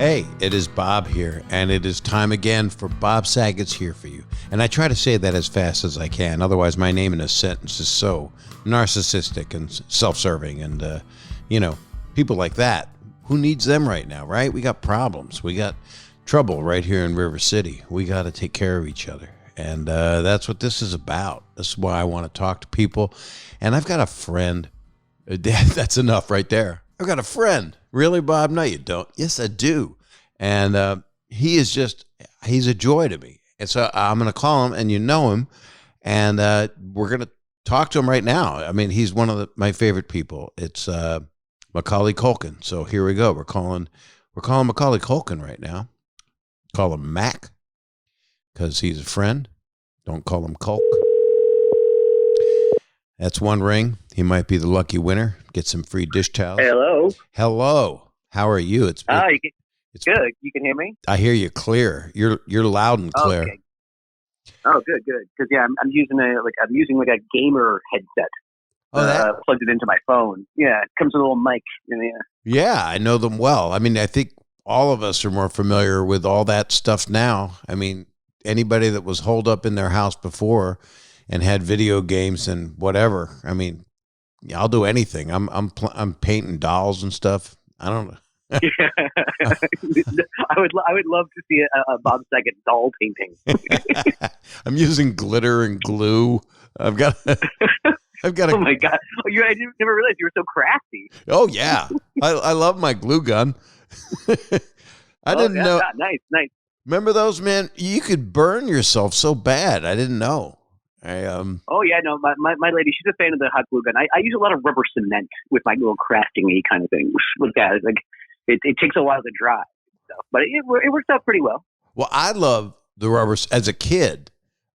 Hey, it is Bob here, and it is time again for Bob Saget's Here For You. And I try to say that as fast as I can, otherwise my name in a sentence is so narcissistic and self-serving and, people like that. Who needs them right now, right? We got problems. We got trouble right here in River City. We got to take care of each other. And that's what this is about. That's why I want to talk to people. And I've got a friend. That's enough right there. I've got a friend. Really, Bob? No, you don't. Yes, I do. And he's a joy to me. And so I'm going to call him, and you know him, and we're going to talk to him right now. I mean, he's one of my favorite people. It's Macaulay Culkin. So here we go. We're calling Macaulay Culkin right now. Call him Mac because he's a friend. Don't call him Culk. That's one ring. He might be the lucky winner. Get some free dish towels. Hello. How are you? It's good. You can hear me? I hear you clear. You're loud and clear. Okay. Oh, good. Because I'm using a gamer headset. Plugged it into my phone. Yeah, it comes with a little mic. Yeah, I know them well. I mean, I think all of us are more familiar with all that stuff now. I mean, anybody that was holed up in their house before and had video games and whatever. I mean, I'll do anything. I'm painting dolls and stuff. I don't know. I would love to see a Bob Saget doll painting. I'm using glitter and glue. I've got. Oh my god! I never realized you were so crafty. Oh yeah, I love my glue gun. I didn't know. Nice. Remember those, man? You could burn yourself so bad. I didn't know. Oh yeah, no. My lady, she's a fan of the hot glue gun. I use a lot of rubber cement with my little crafting-y kind of things with that. Like it takes a while to dry, but it works out pretty well. Well, I love the rubbers. As a kid,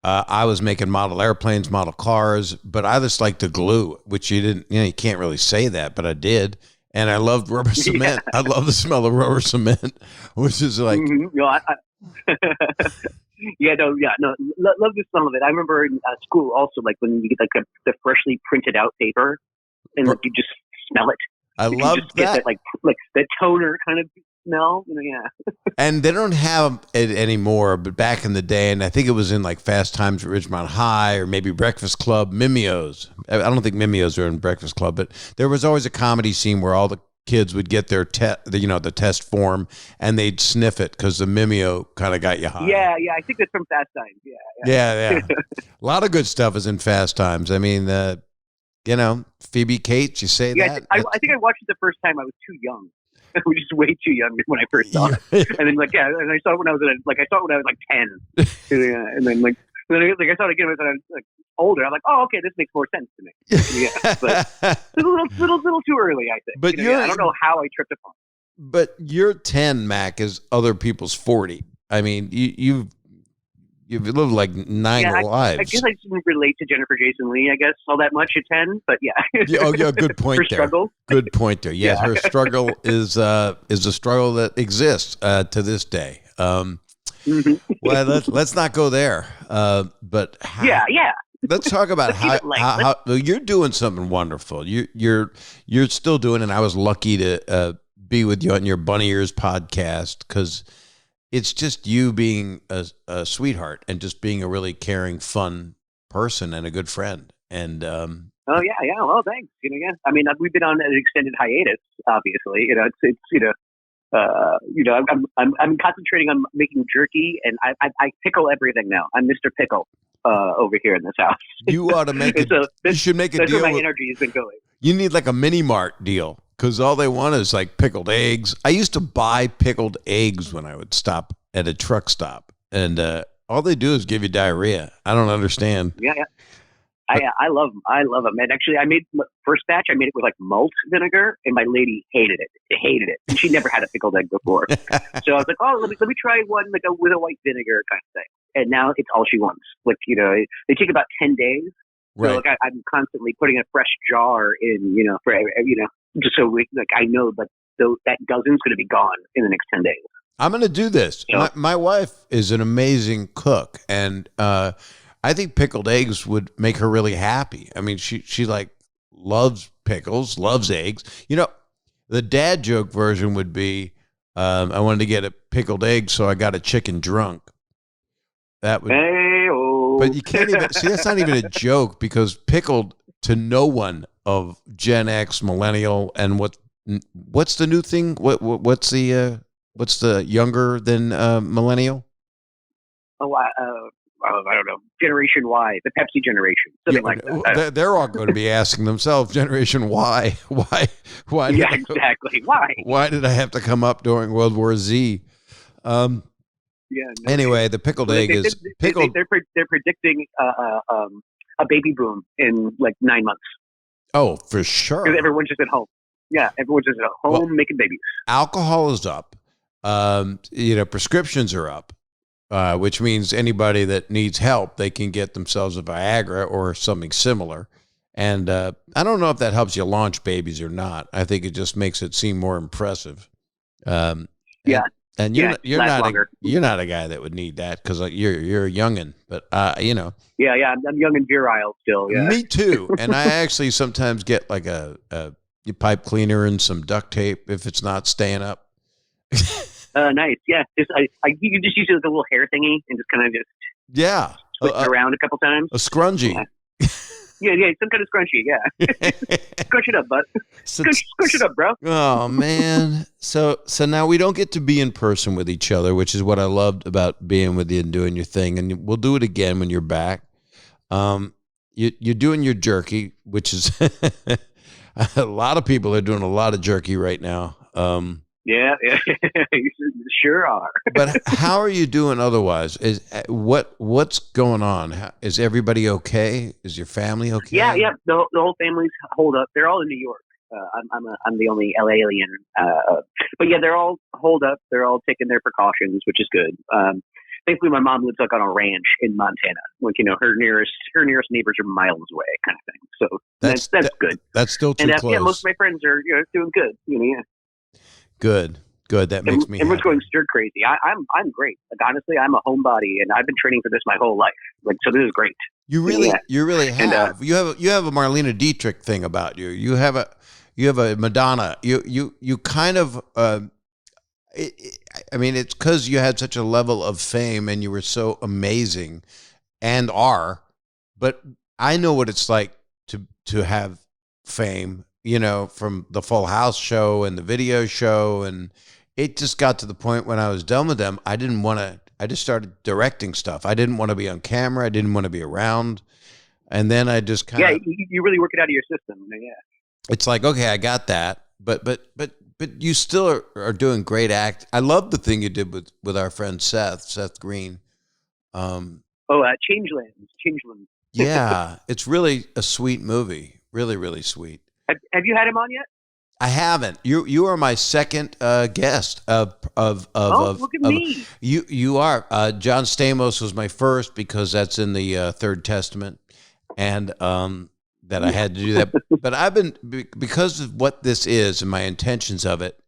I was making model airplanes, model cars, but I just liked the glue, which you didn't. You can't really say that, but I did. And I loved rubber cement. Yeah. I love the smell of rubber cement, which is like. Mm-hmm. Love the smell of it. I remember in school also, like when you get like the freshly printed out paper, and like you just smell it. I love that. Get that like the toner kind of smell. Yeah. And they don't have it anymore, but back in the day, and I think it was in like Fast Times at Ridgemont High or maybe Breakfast Club, Mimeos. I don't think Mimeos are in Breakfast Club, but there was always a comedy scene where all the kids would get their the test form and they'd sniff it because the Mimeo kind of got you high. Yeah. I think that's from Fast Times. Yeah. A lot of good stuff is in Fast Times. I mean, Phoebe Cates, you say that? I think I watched it the first time. I was too young. I was just way too young when I first saw it. And then and I saw it when I was like 10. And then I saw it again when I was like older. I'm like, oh, okay, this makes more sense to me. Yeah, but it's a little too early, I think. But I don't know how I tripped upon it. But your 10, Mac, is other people's 40. I mean, you've lived like 9 lives. I guess I didn't relate to Jennifer Jason Leigh, I guess, all that much at 10, but yeah. Good point there. Struggle. Good point there. Yeah, her struggle is a struggle that exists to this day. Well, let's not go there. But let's talk about how you're doing something wonderful. You're still doing it. I was lucky to be with you on your Bunny Ears podcast because it's just you being a sweetheart and just being a really caring, fun person and a good friend. And oh yeah. Well, thanks. I mean, we've been on an extended hiatus. Obviously, I'm concentrating on making jerky, and I pickle everything now. I'm Mr. Pickle over here in this house. You ought to make it. You should make a deal. That's where my energy has been going. You need like a mini mart deal because all they want is like pickled eggs. I used to buy pickled eggs when I would stop at a truck stop, and all they do is give you diarrhea. I don't understand. Yeah. I love them. And actually, I made first batch. I made it with like malt vinegar, and my lady hated it. And she never had a pickled egg before. So I was like, oh, let me try one with a white vinegar kind of thing. And now it's all she wants. Like they take about 10 days. So right. I'm constantly putting a fresh jar in, for just so I know that dozen's going to be gone in the next 10 days. I'm going to do this. My wife is an amazing cook, and I think pickled eggs would make her really happy. I mean, she like loves pickles, loves eggs. The dad joke version would be, I wanted to get a pickled egg, so I got a chicken drunk. That would, Hey-oh. but you can't even see. That's not even a joke because pickled to no one of Gen X, millennial, and what's the new thing? What's the younger than millennial? Oh, I don't know. Generation Y, the Pepsi generation, something like that. They're all going to be asking themselves, Generation Y, why? Yeah, exactly. Why did I have to come up during World War Z? Yeah. No, anyway, the pickled egg is pickled. They're predicting a baby boom in like 9 months. Oh, for sure. Because everyone's just at home. Yeah, everyone's just at home making babies. Alcohol is up. Prescriptions are up. Which means anybody that needs help, they can get themselves a Viagra or something similar. And I don't know if that helps you launch babies or not. I think it just makes it seem more impressive. And you're not a guy that would need that because you're a youngin. But Yeah, I'm young and virile still. Yeah, me too. And I actually sometimes get like a pipe cleaner and some duct tape if it's not staying up. Nice. Yeah. You just use it as a little hair thingy and just kind of switch it around a couple times. A scrunchie. Yeah, some kind of scrunchie. Yeah. Scrunch it up, bud. Scrunch it up, bro. Oh man. So now we don't get to be in person with each other, which is what I loved about being with you and doing your thing. And we'll do it again when you're back. You're doing your jerky, which is a lot of people are doing a lot of jerky right now. Yeah, you sure are. But how are you doing otherwise? What's going on? Is everybody okay? Is your family okay? Yeah. The whole family's holed up. They're all in New York. I'm the only LA alien. But yeah, they're all holed up. They're all taking their precautions, which is good. Thankfully, my mom lives like on a ranch in Montana. Like her nearest neighbors are miles away, kind of thing. So that's good. That's still too close. Yeah, most of my friends are doing good. Yeah. Good. That makes me. Everyone's happy. going stir crazy. I'm great. Like honestly, I'm a homebody, and I've been training for this my whole life. Like so, this is great. You really have. You have a Marlene Dietrich thing about you. You have a Madonna. You kind of. It's because you had such a level of fame and you were so amazing, and are. But I know what it's like to have fame. From the Full House show and the video show. And it just got to the point when I was done with them, I just started directing stuff. I didn't want to be on camera. I didn't want to be around. And then I just kind of... Yeah, you really work it out of your system. Yeah. It's like, okay, I got that. But you still are doing great act. I love the thing you did with our friend Seth Green. Changeland. Yeah, it's really a sweet movie. Really, really sweet. Have you had him on yet? I haven't. You are my second guest of look at me. You are. John Stamos was my first because that's in the Third Testament, and that I had to do that. But I've been, because of what this is and my intentions of it,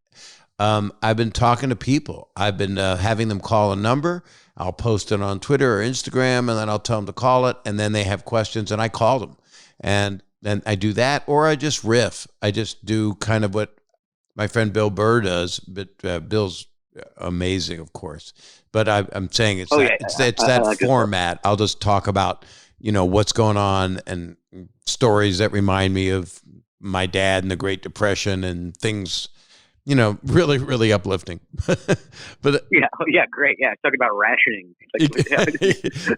I've been talking to people. I've been having them call a number. I'll post it on Twitter or Instagram, and then I'll tell them to call it, and then they have questions, and I call them. And then I do that, or I just riff. I just do kind of what my friend Bill Burr does, but Bill's amazing, of course. But I'm saying it's that format. I'll just talk about, what's going on and stories that remind me of my dad and the Great Depression and things, really, really uplifting. But great. Yeah, talking about rationing.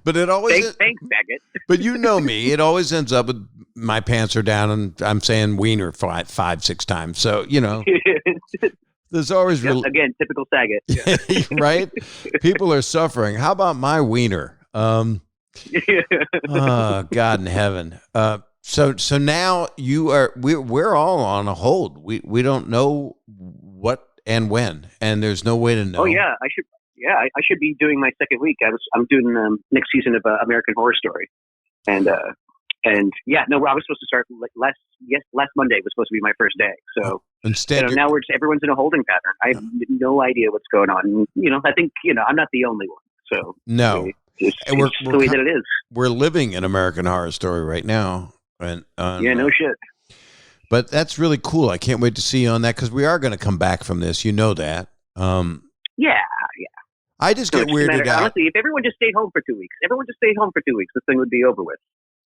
But it always thanks, Saget. But you know me, it always ends up with my pants are down and I'm saying wiener 5-6 times. So there's always again typical Saget, right? People are suffering. How about my wiener? Oh, God in heaven. So now we're all on a hold. We don't know what and when, and there's no way to know. Oh yeah, I should be doing my second week. I'm doing next season of American Horror Story, and I was supposed to start last Monday was supposed to be my first day. So instead, now everyone's in a holding pattern. I have no idea what's going on. I think I'm not the only one. So no, it's the way that it is. We're living in American Horror Story right now. And, no shit. But that's really cool. I can't wait to see you on that because we are going to come back from this. You know that. Yeah. I just So get it doesn't weirded matter. out. Honestly, if everyone just stayed home for 2 weeks, this thing would be over with.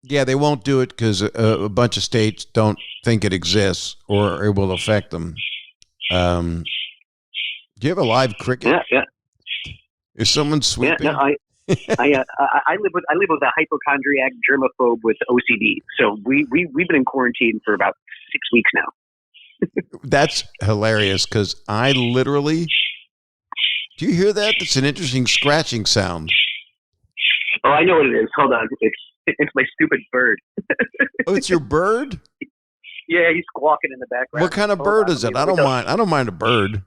Yeah, they won't do it because a bunch of states don't think it exists or it will affect them. Do you have a live cricket? Yeah. Is someone Yeah, sweeping? no, I live with a hypochondriac germaphobe with OCD. So we've been in quarantine for about 6 weeks now. That's hilarious because I literally. Do you hear that? That's an interesting scratching sound. Oh, I know what it is. Hold on, it's my stupid bird. Oh, it's your bird? Yeah, he's squawking in the background. What kind of bird is it? I don't mind. I don't mind a bird.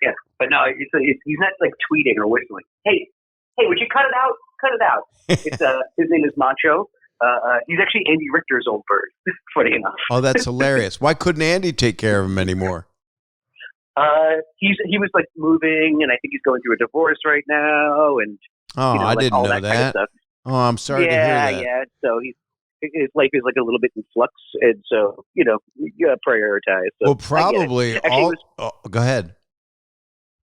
Yeah, but no, he's not like tweeting or whistling. Hey, would you cut it out? Cut it out. It's his name is Macho. He's actually Andy Richter's old bird. Funny enough. Oh, that's hilarious. Why couldn't Andy take care of him anymore? He was like moving, and I think he's going through a divorce right now, and I didn't all know that kind of stuff. Oh, I'm sorry to hear that. Yeah. So his life is like a little bit in flux, and so you gotta prioritize. So Well, probably go ahead.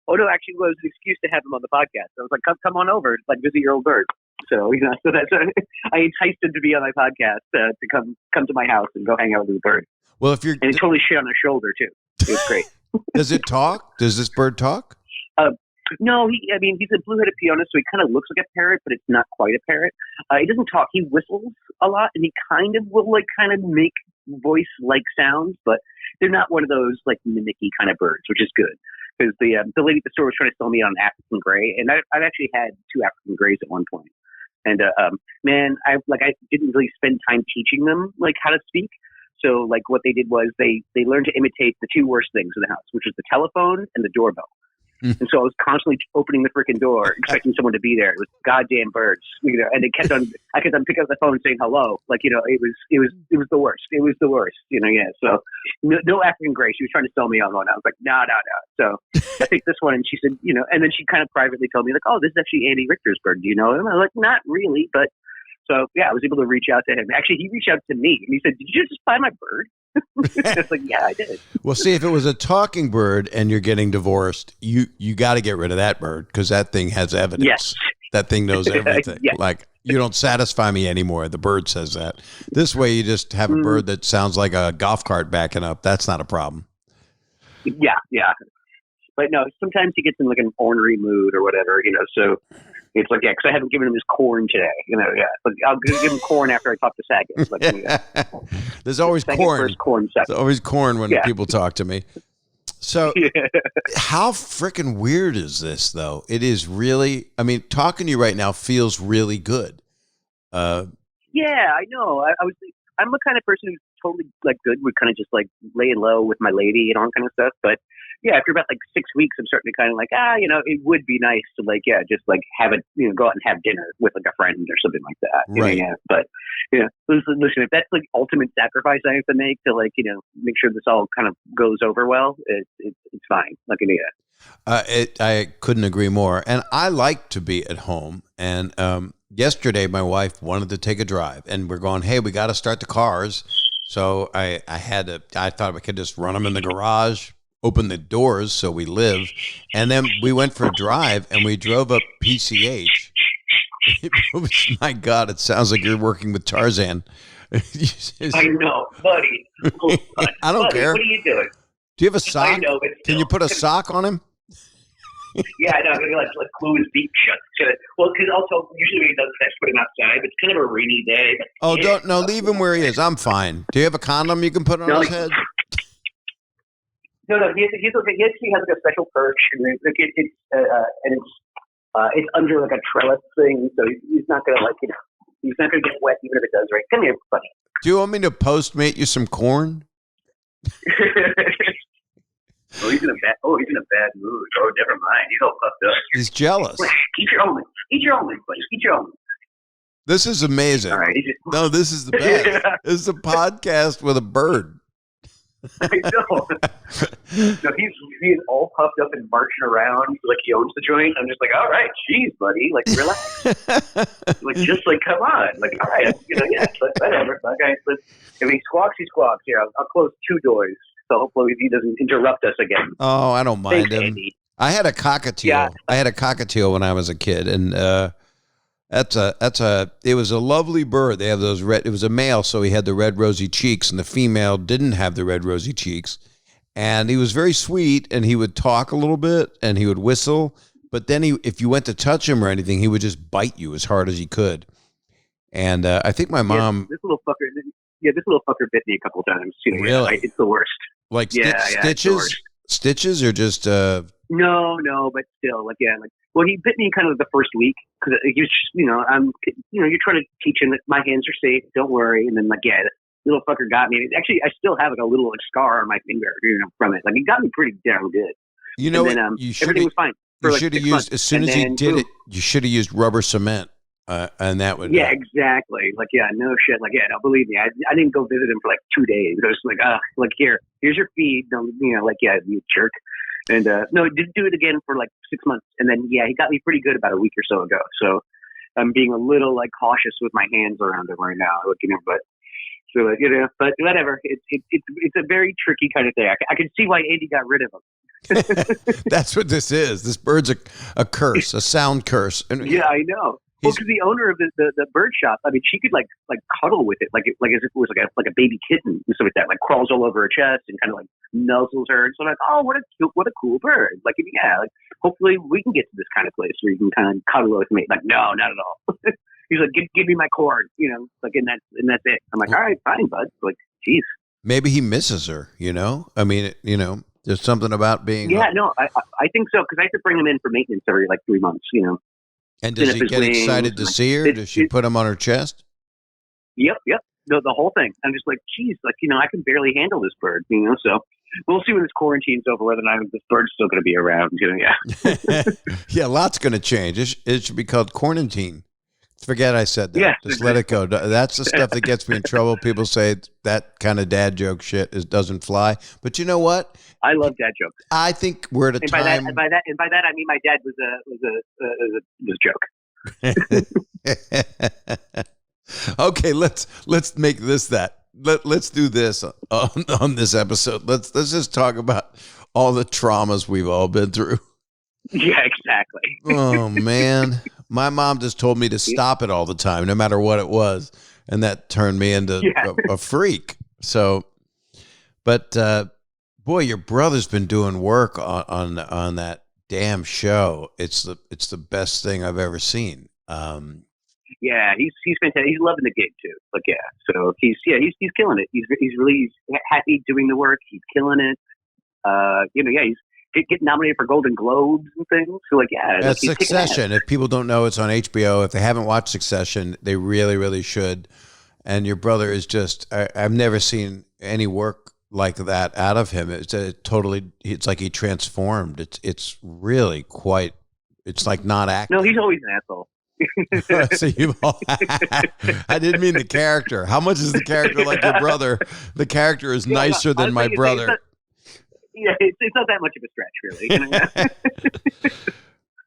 Oh no, actually, it was an excuse to have him on the podcast. I was like, come on over, like visit your old bird. So so that's I enticed him to be on my podcast to come to my house and go hang out with the bird. Well, if you're and he totally shit on his shoulder too. It was great. Does it talk? Does this bird talk? No, he's a blue-headed peonist, so he kind of looks like a parrot, but it's not quite a parrot. He doesn't talk. He whistles a lot, and he kind of will make voice-like sounds, but they're not one of those like mimicky kind of birds, which is good. Because the lady at the store was trying to sell me on African gray, and I've actually had 2 African grays at one point. And man, I didn't really spend time teaching them like how to speak. So like what they did was they learned to imitate the 2 worst things in the house, which is the telephone and the doorbell. And so I was constantly opening the freaking door, expecting someone to be there. It was goddamn birds, and I kept on picking up the phone and saying hello. Like, it was the worst. It was the worst, yeah. So no African gray. She was trying to sell me on one. I was like, no. So I picked this one, and she said, and then she kind of privately told me like, oh, this is actually Andy Richter's bird. Do you know him? I was like, not really, but. So, yeah, I was able to reach out to him. Actually, he reached out to me, and he said, did you just buy my bird? I was like, yeah, I did. Well, see, if it was a talking bird and you're getting divorced, you got to get rid of that bird because that thing has evidence. Yes. That thing knows everything. Yes. Like, you don't satisfy me anymore. The bird says that. This way, you just have a bird that sounds like a golf cart backing up. That's not a problem. Yeah. But no, sometimes he gets in like an ornery mood or whatever, so... It's like, because I haven't given him his corn today. But I'll give him corn after I talk to Saget. Like, There's always corn. First corn second. There's always corn when people talk to me. So how freaking weird is this, though? It is really, talking to you right now feels really good. Yeah, I know. I'm the kind of person who's totally like good with kind of just like laying low with my lady and all kind of stuff. But yeah, after about like 6 weeks, I'm starting to kind of like, it would be nice to like, just like have it, go out and have dinner with like a friend or something like that. Right. But listen, if that's like ultimate sacrifice I have to make to like, make sure this all kind of goes over well, it's fine. Like, I couldn't agree more. And I like to be at home. And yesterday, my wife wanted to take a drive, and we're going, hey, we got to start the cars. So I thought we could just run them in the garage, open the doors so we live. And then we went for a drive, and we drove up PCH. My God, it sounds like you're working with Tarzan. I know, buddy. I don't care. What are you doing? Do you have a sock? I know, but can you put a sock on him? Yeah, I know. I'm going to like glue his beak shut. Well, because also usually when he does sex, put him outside. But it's kind of a rainy day. Oh, leave him where he is. I'm fine. Do you have a condom you can put on his head? No. He actually has like a special perch, and it's under like a trellis thing, so he's not going to he's not going to get wet even if it does rain. Come here, buddy. Do you want me to Postmate you some corn? Oh, he's in a bad mood. Oh, never mind. He's all puffed up. He's jealous. Eat your own, buddy. Eat your own. This is amazing. All right. No, this is the best. This is a podcast with a bird. I know. No, he's all puffed up and marching around like he owns the joint. I'm just like, all right, geez, buddy, like relax. Like, just like, come on. Like, all right, yeah, whatever. Okay, if he squawks, he squawks. Yeah, I'll close 2 doors. So hopefully he doesn't interrupt us again. Oh, I don't mind Thanks, him. Andy. I had a cockatiel. Yeah. I had a cockatiel when I was a kid, and it was a lovely bird. They have those red. It was a male, so he had the red rosy cheeks, and the female didn't have the red rosy cheeks. And he was very sweet, and he would talk a little bit, and he would whistle. But then if you went to touch him or anything, he would just bite you as hard as he could. And I think my mom. This little fucker bit me a couple of times. Really? It's the worst. Like stitches? Stitches or just No, but still, well, he bit me kind of the first week because he was, you're trying to teach him that my hands are safe, don't worry, and then the little fucker got me. Actually, I still have a little scar on my finger, from it. Like, he got me pretty damn good. You know, and then, everything was fine. You should have used, as soon as he did it, you should have used rubber cement, and that would. Yeah, exactly. No shit. No, believe me, I didn't go visit him for 2 days. I was like, here's your feed. You jerk. And no, didn't do it again for 6 months, and then he got me pretty good about a week or so ago. So I'm being a little cautious with my hands around him right now, but whatever. It's a very tricky kind of thing. I can see why Andy got rid of him. That's what this is. This bird's a curse, a sound curse. And yeah, I know. Well, because the owner of the bird shop, I mean, she could cuddle with it, like as if it was like a baby kitten and stuff like that. Like, crawls all over her chest and kind of nuzzles her. And so I'm like, oh, what a cool bird. Hopefully we can get to this kind of place where you can kind of cuddle with me. Like, no, not at all. He's like, give me my cord, and that's it. I'm like, all right, fine, bud. Geez. Maybe he misses her. I mean, there's something about being. Yeah, no, I think so, because I have to bring him in for maintenance every 3 months. And does he get excited to see her? Does she put him on her chest? Yep. The whole thing. I'm just like, geez, I can barely handle this bird, so we'll see when this quarantine's over whether or not this bird's still going to be around, yeah. Yeah, lots going to change. It should be called quarantine. Forget I said that. Yeah. Just let it go. That's the stuff that gets me in trouble. People say that kind of dad joke shit doesn't fly. But you know what? I love dad jokes. I think we're at a time. By that, I mean my dad was a joke. Okay, let's make this that. Let's do this on this episode. Let's just talk about all the traumas we've all been through. Yeah, exactly. Oh man. My mom just told me to stop it all the time, no matter what it was. And that turned me into a freak. So, but boy, your brother's been doing work on that damn show. It's the best thing I've ever seen. Yeah, he's fantastic. He's loving the gig too. So he's killing it. He's really happy doing the work. He's killing it. He's get nominated for Golden Globes and things. So that's Succession. If people don't know, it's on HBO. If they haven't watched Succession, they really, really should. And your brother is just, I've never seen any work like that out of him. It's like he transformed. It's really quite, it's like not acting. No, he's always an asshole. I didn't mean the character. How much is the character like your brother? The character is nicer than my brother. It's not that much of a stretch, really.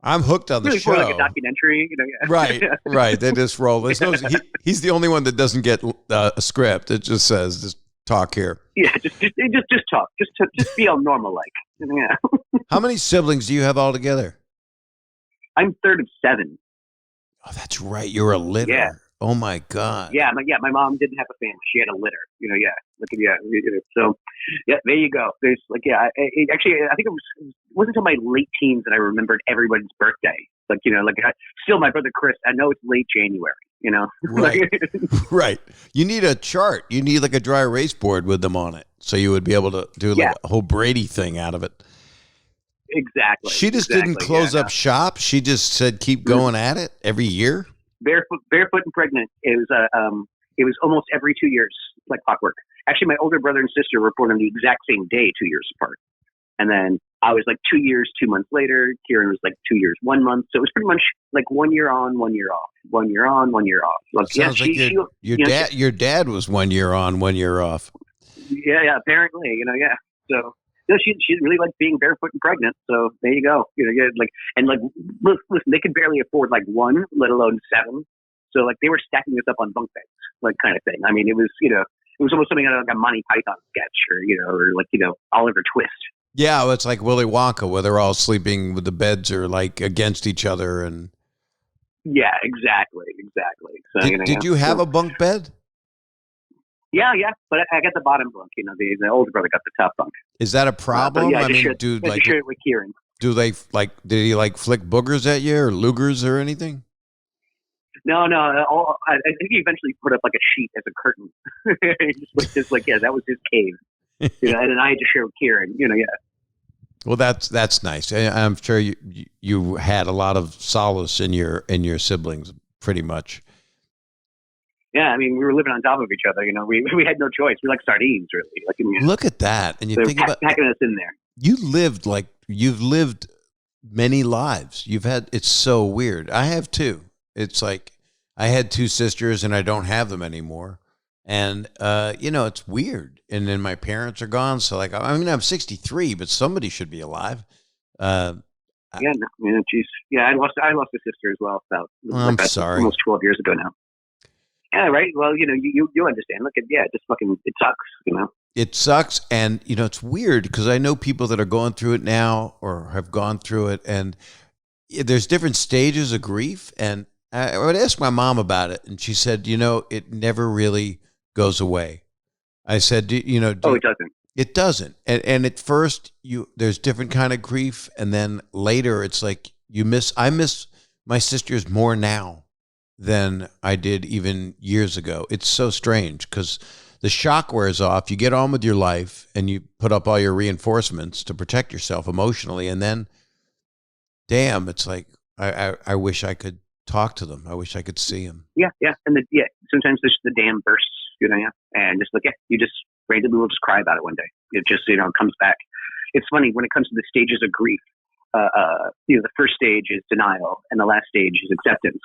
I'm hooked on the really show. More like a documentary, Right. They just roll. He's the only one that doesn't get a script. It just says, just talk here. Yeah, just talk. Just be all normal like. Yeah. How many siblings do you have altogether? I'm third of 7. Oh, that's right. You're a litter. Yeah. Oh my God. Yeah, my mom didn't have a family. She had a litter. So, there you go. There's actually, I think it wasn't until my late teens that I remembered everybody's birthday. Still my brother Chris. I know it's late January. Right. Right. You need a chart. You need a dry erase board with them on it, so you would be able to do a whole Brady thing out of it. Exactly. She just didn't close up shop. She just said, keep going at it every year. Barefoot and pregnant. It was almost every 2 years, like clockwork. Actually, my older brother and sister were born on the exact same day, 2 years apart. And then I was 2 years, 2 months later. Kieran was 2 years, 1 month. So it was pretty much 1 year on, 1 year off, 1 year on, 1 year off. Sounds your dad was 1 year on, 1 year off. Yeah, apparently, So No, she really liked being barefoot and pregnant. So there you go. Listen, they could barely afford like one, let alone seven. So like they were stacking us up on bunk beds, like kind of thing. I mean, it was almost something like a Monty Python sketch, or Oliver Twist. Yeah, well, it's like Willy Wonka, where they're all sleeping with the beds or like against each other. And yeah, exactly. So did you have a bunk bed? Yeah, but I got the bottom bunk. The older brother got the top bunk. Is that a problem? I mean, share it with Kieran. Do they did he like flick boogers at you or lugers or anything? No. I think he eventually put up like a sheet as a curtain. That was his cave. And then I had to share with Kieran. Yeah. Well, that's nice. I'm sure you had a lot of solace in your siblings, pretty much. Yeah, I mean, we were living on top of each other. We had no choice. We like sardines, really. Look at that, and you think about packing us in there. You've lived many lives. It's so weird. I have too. It's like I had two sisters, and I don't have them anymore. And it's weird. And then my parents are gone, so like I'm 63, but somebody should be alive. I lost a sister as well. I'm sorry. Almost 12 years ago now. Yeah, right. Well, you understand. Look, it sucks. It sucks, and it's weird because I know people that are going through it now or have gone through it, and there's different stages of grief. And I would ask my mom about it, and she said, it never really goes away. I said, it doesn't. It doesn't. And at first there's different kind of grief. And then later it's like I miss my sisters more now than I did even years ago. It's so strange because the shock wears off. You get on with your life and you put up all your reinforcements to protect yourself emotionally. And then, damn, it's like, I wish I could talk to them. I wish I could see them. Yeah. And sometimes the dam bursts, and just you just randomly will just cry about it one day. It just, comes back. It's funny when it comes to the stages of grief. The first stage is denial and the last stage is acceptance.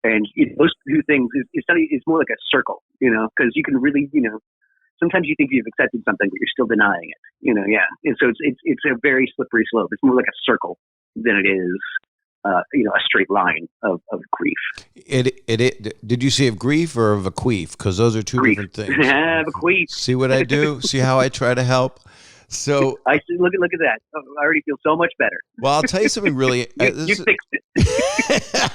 And those two things is more like a circle, because you can really, sometimes you think you've accepted something, but you're still denying it, And so it's a very slippery slope. It's more like a circle than it is, a straight line of grief. Did you say of grief or of a queef? Because those are two different things. Of a queef. See what I do? See how I try to help? So I see. Look at that. I already feel so much better. Well, I'll tell you something really. You fixed it.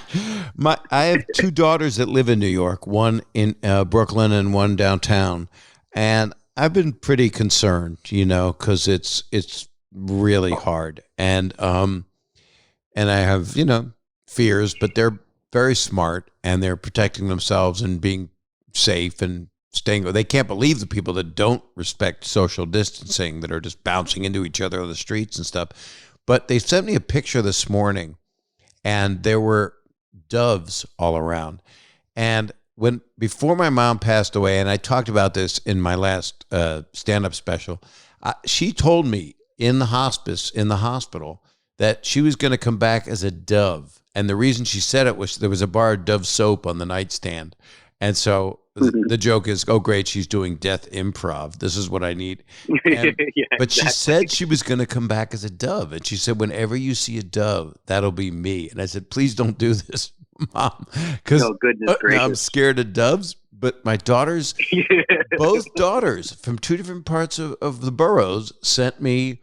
I have two daughters that live in New York, one in Brooklyn and one downtown, and I've been pretty concerned, because it's really hard, and I have fears, but they're very smart and they're protecting themselves and being safe and staying. They can't believe the people that don't respect social distancing, that are just bouncing into each other on the streets and stuff. But they sent me a picture this morning, and there were doves all around. And before my mom passed away, and I talked about this in my last stand-up special, she told me in the hospital, that she was going to come back as a dove. And the reason she said it was there was a bar of Dove soap on the nightstand. And so the joke is, oh, great, she's doing death improv. This is what I need. But she said she was going to come back as a dove. And she said, whenever you see a dove, that'll be me. And I said, please don't do this, Mom. Because I'm scared of doves. But my daughters, both daughters from two different parts of the boroughs sent me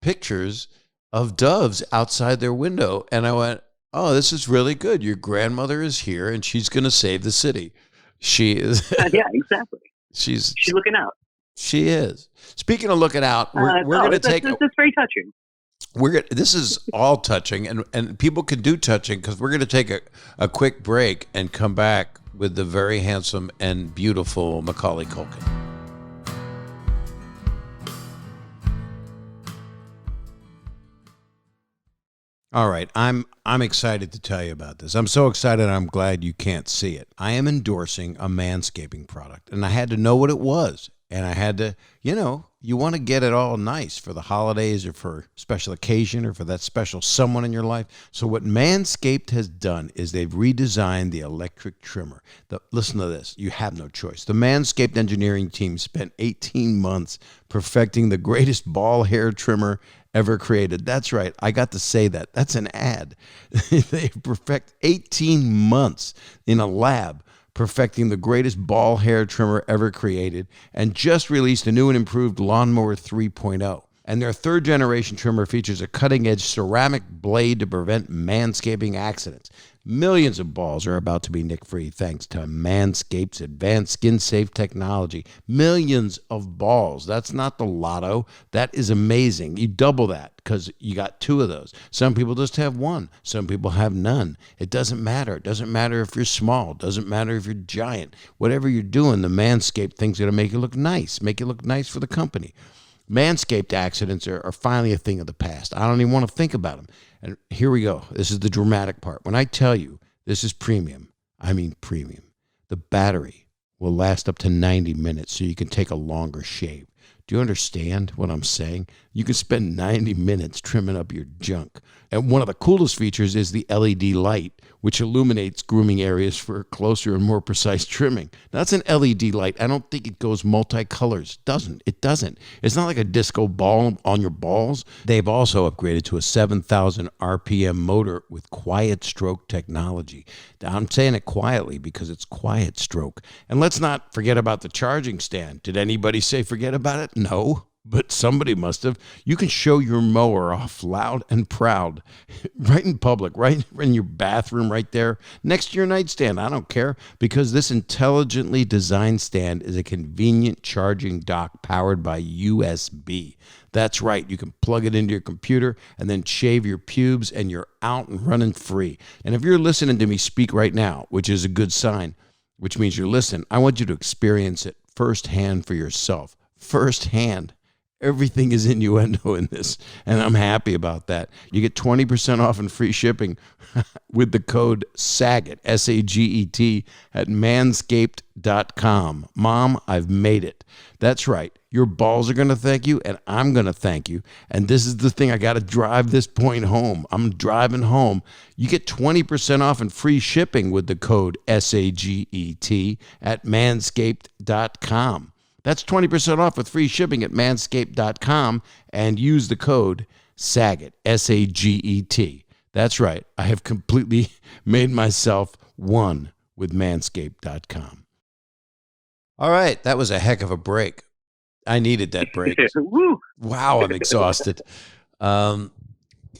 pictures of doves outside their window. And I went, oh, this is really good. Your grandmother is here and she's going to save the city. She is. Yeah, exactly. She's looking out. She is. Speaking of looking out, we're going to take. That's very touching. This is all touching, and people can do touching because we're going to take a quick break and come back with the very handsome and beautiful Macaulay Culkin. All right, I'm excited to tell you about this. I'm so excited, I'm glad you can't see it. I am endorsing a manscaping product, and I had to know what it was. And I had to, you want to get it all nice for the holidays or for special occasion or for that special someone in your life. So what Manscaped has done is they've redesigned the electric trimmer. Listen to this. You have no choice. The Manscaped engineering team spent 18 months perfecting the greatest ball hair trimmer ever created. That's right. I got to say that. That's an ad. They perfect 18 months in a lab perfecting the greatest ball hair trimmer ever created, and just released a new and improved Lawnmower 3.0. And their third generation trimmer features a cutting-edge ceramic blade to prevent manscaping accidents. Millions of balls are about to be nick-free thanks to Manscaped's advanced skin-safe technology. Millions of balls. That's not the lotto. That is amazing. You double that because you got two of those. Some people just have one. Some people have none. It doesn't matter. It doesn't matter if you're small. It doesn't matter if you're giant. Whatever you're doing, the Manscaped thing's going to make you look nice. Make you look nice for the company. Manscaped accidents are finally a thing of the past. I don't even want to think about them. And here we go. This is the dramatic part. When I tell you this is premium, I mean premium. The battery will last up to 90 minutes so you can take a longer shave. Do you understand what I'm saying? You can spend 90 minutes trimming up your junk. And one of the coolest features is the LED light, which illuminates grooming areas for closer and more precise trimming. Now, that's an LED light. I don't think it goes multicolors. It doesn't. It's not like a disco ball on your balls. They've also upgraded to a 7,000 RPM motor with quiet stroke technology. Now, I'm saying it quietly because it's quiet stroke. And let's not forget about the charging stand. Did anybody say forget about it? No. But somebody must have. You can show your mower off loud and proud right in public, right in your bathroom, right there next to your nightstand. I don't care, because this intelligently designed stand is a convenient charging dock powered by USB. That's right. You can plug it into your computer and then shave your pubes and you're out and running free. And if you're listening to me speak right now, which is a good sign, which means you're listening, I want you to experience it firsthand for yourself. Firsthand. Everything is innuendo in this, and I'm happy about that. You get 20% off and free shipping with the code SAGET, S-A-G-E-T, at manscaped.com. Mom, I've made it. That's right. Your balls are going to thank you, and I'm going to thank you. And this is the thing. I got to drive this point home. I'm driving home. You get 20% off and free shipping with the code SAGET at manscaped.com. That's 20% off with free shipping at manscaped.com, and use the code SAGET, S-A-G-E-T. That's right. I have completely made myself one with manscaped.com. All right. That was a heck of a break. I needed that break. Wow, I'm exhausted. We got,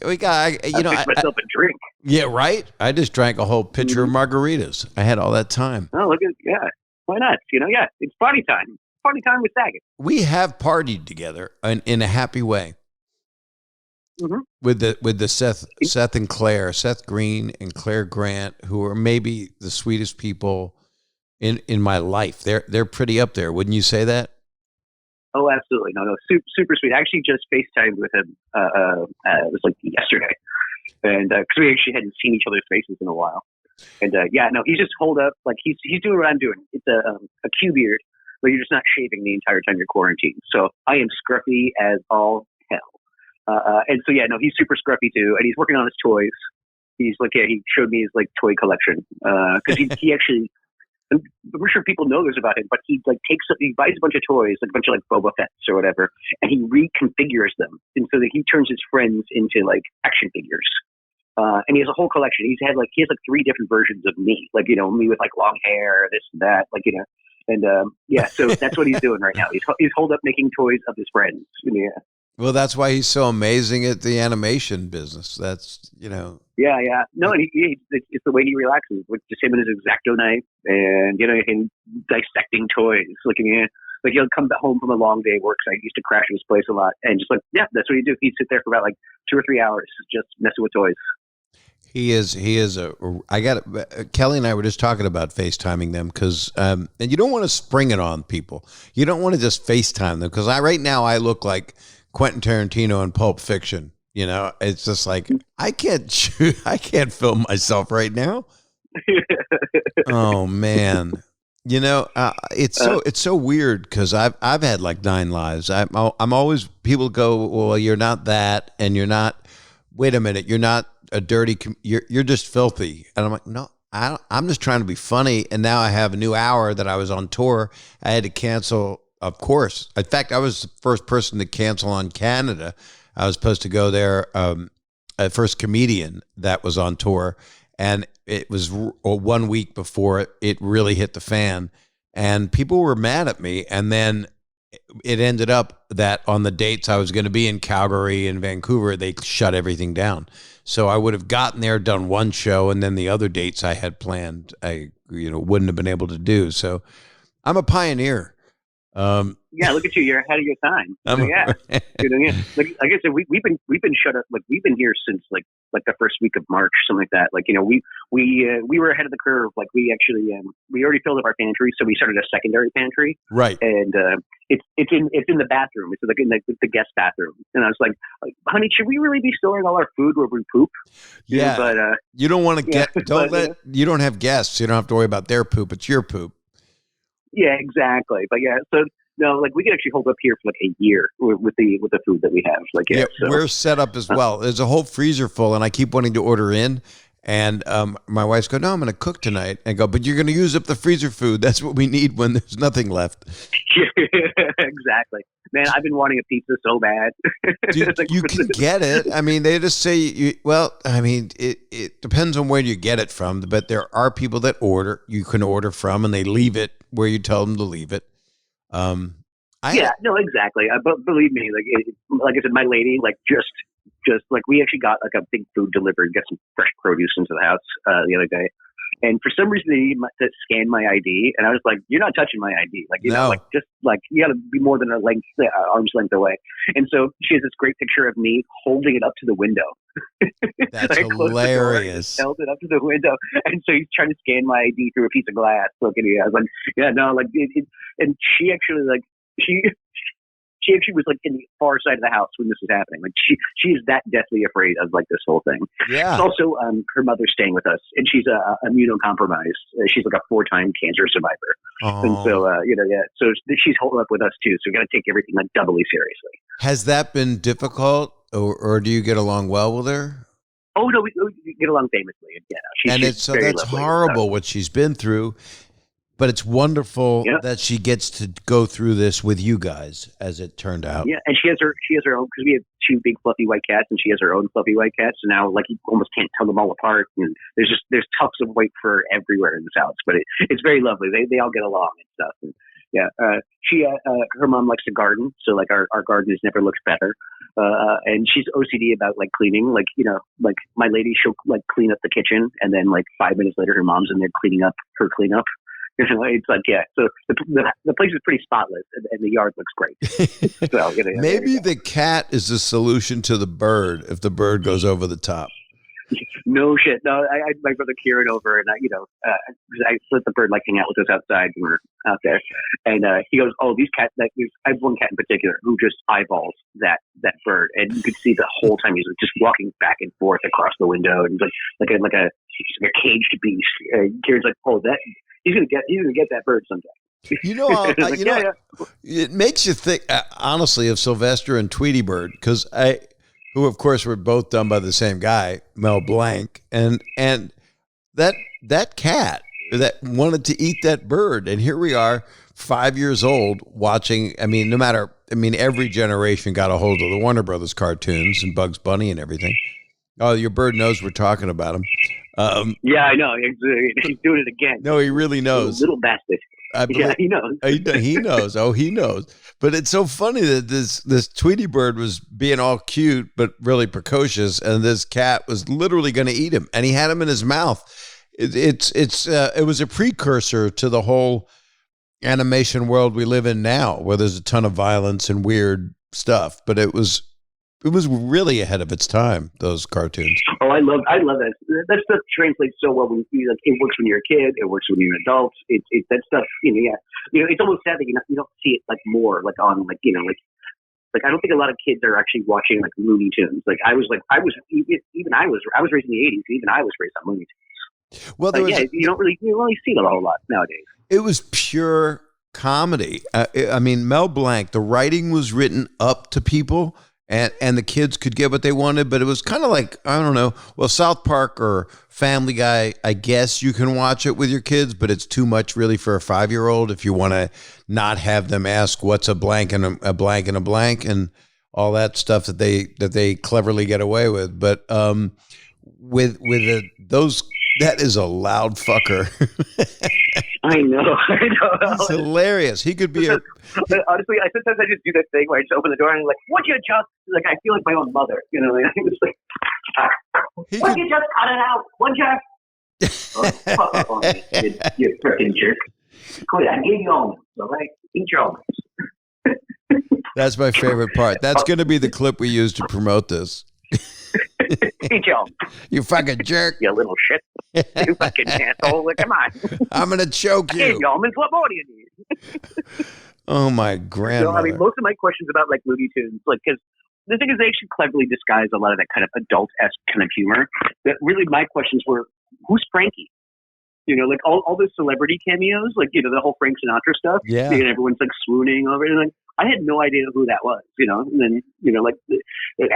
I fixed myself a drink. Yeah, right? I just drank a whole pitcher of margaritas. I had all that time. Oh, look at, yeah. Why not? It's party time. Party time with Saget. We have partied together in a happy way. Mm-hmm. With the Seth and Claire, Seth Green and Claire Grant, who are maybe the sweetest people in my life. They're pretty up there, wouldn't you say that? Oh, absolutely. No, super sweet. I actually just FaceTimed with him. It was like yesterday, and because we actually hadn't seen each other's faces in a while. And he's just holed up. Like he's doing what I'm doing. It's a Q beard, but you're just not shaving the entire time you're quarantined. So I am scruffy as all hell. He's super scruffy too, and he's working on his toys. He's like, he showed me his like toy collection because he actually. I'm sure people know this about him, but he like he buys a bunch of toys, like a bunch of like Boba Fett's or whatever, and he reconfigures them, and so that he turns his friends into like action figures. And he has a whole collection. He has like 3 different versions of me, like me with like long hair, this and that, So that's what he's doing right now. He's holed up making toys of his friends. Yeah. Well, that's why he's so amazing at the animation business. That's, Yeah. No, and it's the way he relaxes with just him and his X-Acto knife and, him dissecting toys. Like he'll come home from a long day of work. So I used to crash at his place a lot. And just that's what he'd do. He'd sit there for about 2 or 3 hours just messing with toys. He is Kelly and I were just talking about FaceTiming them because, and you don't want to spring it on people. You don't want to just FaceTime them because right now I look like Quentin Tarantino in Pulp Fiction. It's just like, I can't film myself right now. Oh man. It's so weird because I've had like 9 lives. I'm always, people go, well, you're not that, and you're not. Wait a minute, you're not a dirty. You're just filthy, and I'm like, no, I'm just trying to be funny. And now I have a new hour that I was on tour. I had to cancel, of course. In fact, I was the first person to cancel on Canada. I was supposed to go there. First comedian that was on tour, and it was 1 week before it really hit the fan, and people were mad at me. And then it ended up that on the dates I was going to be in Calgary and Vancouver, they shut everything down. So I would have gotten there, done one show, and then the other dates I had planned, I wouldn't have been able to do. So I'm a pioneer. Yeah, look at you. You're ahead of your time. So, yeah. Like I said, we've been shut up. Like we've been here since like the first week of March, something like that. Like, we were ahead of the curve. Like we actually, we already filled up our pantry. So we started a secondary pantry. Right. And, it's in the bathroom. It's like in the guest bathroom. And I was like, honey, should we really be storing all our food where we poop? Yeah. But, you don't want to you don't have guests. You don't have to worry about their poop. It's your poop. Yeah, exactly. But yeah, so no, like we can actually hold up here for like a year with the food that we have. Like, yeah, so. We're set up as well. There's a whole freezer full, and I keep wanting to order in. And my wife's go, no, I'm going to cook tonight. And I go, but you're going to use up the freezer food. That's what we need when there's nothing left. Exactly. Man, I've been wanting a pizza so bad. Dude, you can get it. I mean, they just say, it depends on where you get it from. But there are people that you can order from, and they leave it where you tell them to leave it. No, exactly. But believe me, like I said, my lady, like just like we actually got like a big food delivery, got some fresh produce into the house the other day, and for some reason they needed to scan my ID, and I was like, "You're not touching my ID, like just like you got to be more than arm's length away." And so she has this great picture of me holding it up to the window. That's hilarious. Held it up to the window, and so he's trying to scan my ID through a piece of glass. Look at it. I was like, "Yeah, no," like, and she actually like she actually was like in the far side of the house when this was happening. Like she is that deathly afraid of like this whole thing. Yeah. It's also her mother's staying with us, and she's immunocompromised. She's like a 4-time cancer survivor, and so so she's holding up with us too. So we got to take everything like doubly seriously. Has that been difficult, or do you get along well with her? Oh no, we get along famously. Yeah, that's horrible what she's been through. But it's wonderful that she gets to go through this with you guys, as it turned out. Yeah, and she has her own, because we have 2 big fluffy white cats, and she has her own fluffy white cats. So now, like, you almost can't tell them all apart. And there's tufts of white fur everywhere in this house, but it's very lovely. They all get along and stuff. And her mom likes to garden, so like our garden has never looked better. And she's OCD about like cleaning, like like my lady, she'll like clean up the kitchen, and then like 5 minutes later, her mom's in there cleaning up her cleanup. It's like, so the place is pretty spotless, and the yard looks great. So, maybe the cat is the solution to the bird if the bird goes over the top. No shit. No, I had my brother Kieran over, and I let the bird like hang out with us outside when we were out there, and he goes, "Oh, these cats." I have one cat in particular who just eyeballs that bird, and you could see the whole time he's just walking back and forth across the window, and like a caged beast. Kieran's like, "Oh, that." He's gonna get that bird someday. It makes you think, honestly, of Sylvester and Tweety Bird, because who of course were both done by the same guy, Mel Blanc, and that cat that wanted to eat that bird, and here we are, 5 years old, watching. Every generation got a hold of the Warner Brothers cartoons and Bugs Bunny and everything. Oh, your bird knows we're talking about him. Yeah, I know. He's doing it again. No, he really knows. Little bastard. Yeah, he knows. He knows. Oh, he knows. But it's so funny that this Tweety Bird was being all cute but really precocious, and this cat was literally going to eat him, and he had him in his mouth. It was a precursor to the whole animation world we live in now, where there's a ton of violence and weird stuff. But it was really ahead of its time, those cartoons. Oh, I love that. That stuff translates so well when it works when you're a kid, it works when you're an adult. That stuff, it's almost sad that you don't see it like more like on like I don't think a lot of kids are actually watching like Looney Tunes. Like I was raised in the 80s, even I was raised on Looney Tunes. Well, you don't really see it a whole lot nowadays. It was pure comedy. I mean, Mel Blanc, the writing was written up to people, and the kids could get what they wanted, but it was kind of like, I don't know, well, South Park or Family Guy, I guess you can watch it with your kids, but it's too much really for a 5-year-old if you want to not have them ask what's a blank and a blank and a blank and all that stuff that they cleverly get away with. But those, that is a loud fucker. I know. It's hilarious. He could be a. Honestly, sometimes I just do that thing where I just open the door and I'm like, "Would you just?" Like I feel like my own mother, you know. It's like, "Would you just cut it out? Would you?" Oh, fuck up on me, you freaking jerk! Quit! I gave you almonds, all right? Eat your almonds. That's my favorite part. That's going to be the clip we use to promote this. Eat your almonds. You fucking jerk. You little shit. You fucking asshole. Come on. I'm going to choke you. I gave you almonds. What more do you need? Oh, my grandmother. So, I mean, most of my questions about like Looney Tunes, like, because the thing is, they actually cleverly disguise a lot of that kind of adult-esque kind of humor. That really, my questions were, who's Frankie? You know, like all those celebrity cameos, like, you know, the whole Frank Sinatra stuff. Yeah. And everyone's like swooning over it. And like, I had no idea who that was, you know. And then, you know, like they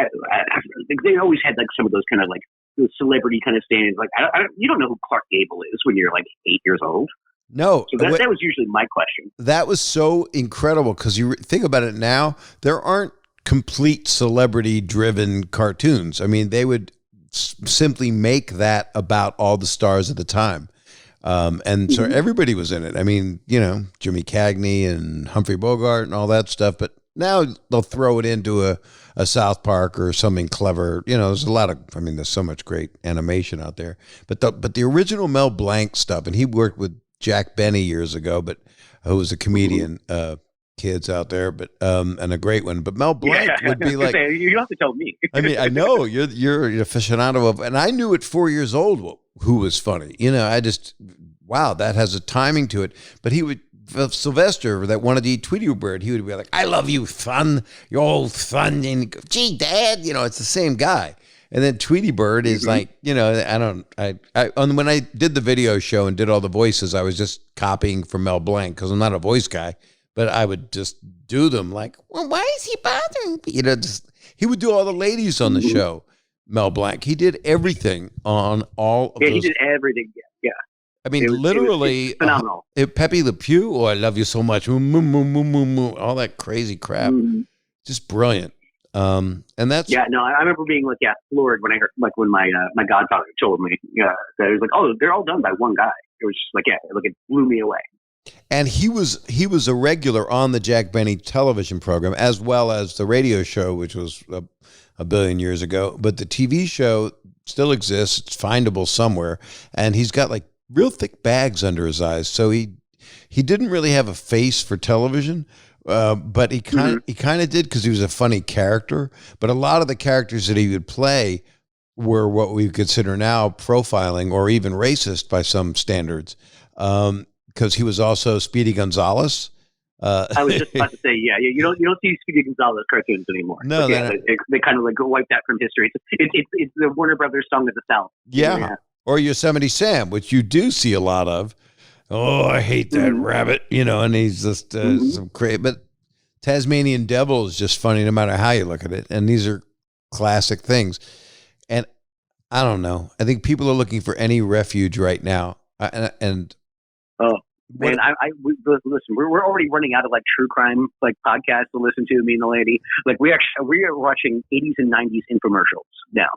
always had like some of those kind of like the celebrity kind of standings. Like, you don't know who Clark Gable is when you're like 8 years old. No. So that was usually my question. That was so incredible because you think about it now, there aren't complete celebrity-driven cartoons. I mean, they would simply make that about all the stars at the time. And so everybody was in it. I mean, you know, Jimmy Cagney and Humphrey Bogart and all that stuff. But now they'll throw it into a South Park or something clever. You know, there's a lot of, I mean, there's so much great animation out there. But the original Mel Blanc stuff, and he worked with Jack Benny years ago, but who was a comedian, kids out there, but and a great one. But Mel Blanc would be like, you don't have to tell me. I mean, I know you're an aficionado of, and I knew at 4 years old who was funny. You know, I just, wow, that has a timing to it. But he would, Sylvester, that wanted to eat Tweety Bird, he would be like, I love you, son, you old son. And he'd go, gee, Dad, you know, it's the same guy. And then Tweety Bird is like, you know, when I did the video show and did all the voices, I was just copying from Mel Blanc because I'm not a voice guy, but I would just do them like, well, why is he bothering me? You know, he would do all the ladies on the show. Mel Blanc, he did everything on all of those. He did everything. Yeah. I mean, literally, it was phenomenal. Pepe Le Pew, oh, I love you so much. All that crazy crap. Just brilliant. And that's. Yeah, no, I remember being like, floored when I heard, like, when my godfather told me that it was like, oh, they're all done by one guy. It was just like, it blew me away. And he was a regular on the Jack Benny television program, as well as the radio show, which was a billion years ago. But the TV show still exists. It's findable somewhere. And he's got like real thick bags under his eyes. So he didn't really have a face for television, but he kind of did because he was a funny character. But a lot of the characters that he would play were what we consider now profiling or even racist by some standards. Because he was also Speedy Gonzales. I was just about to say, you don't see Speedy Gonzales cartoons anymore. No, they kind of like wipe that from history. It's the Warner Brothers Song of the South. Yeah, or Yosemite Sam, which you do see a lot of. Oh, I hate that rabbit, you know, and he's just some crazy. But Tasmanian Devil is just funny no matter how you look at it, and these are classic things. And I don't know. I think people are looking for any refuge right now, and. Oh man, listen. We're already running out of like true crime like podcasts to listen to. Me and the lady, like we are watching 80s and 90s infomercials now.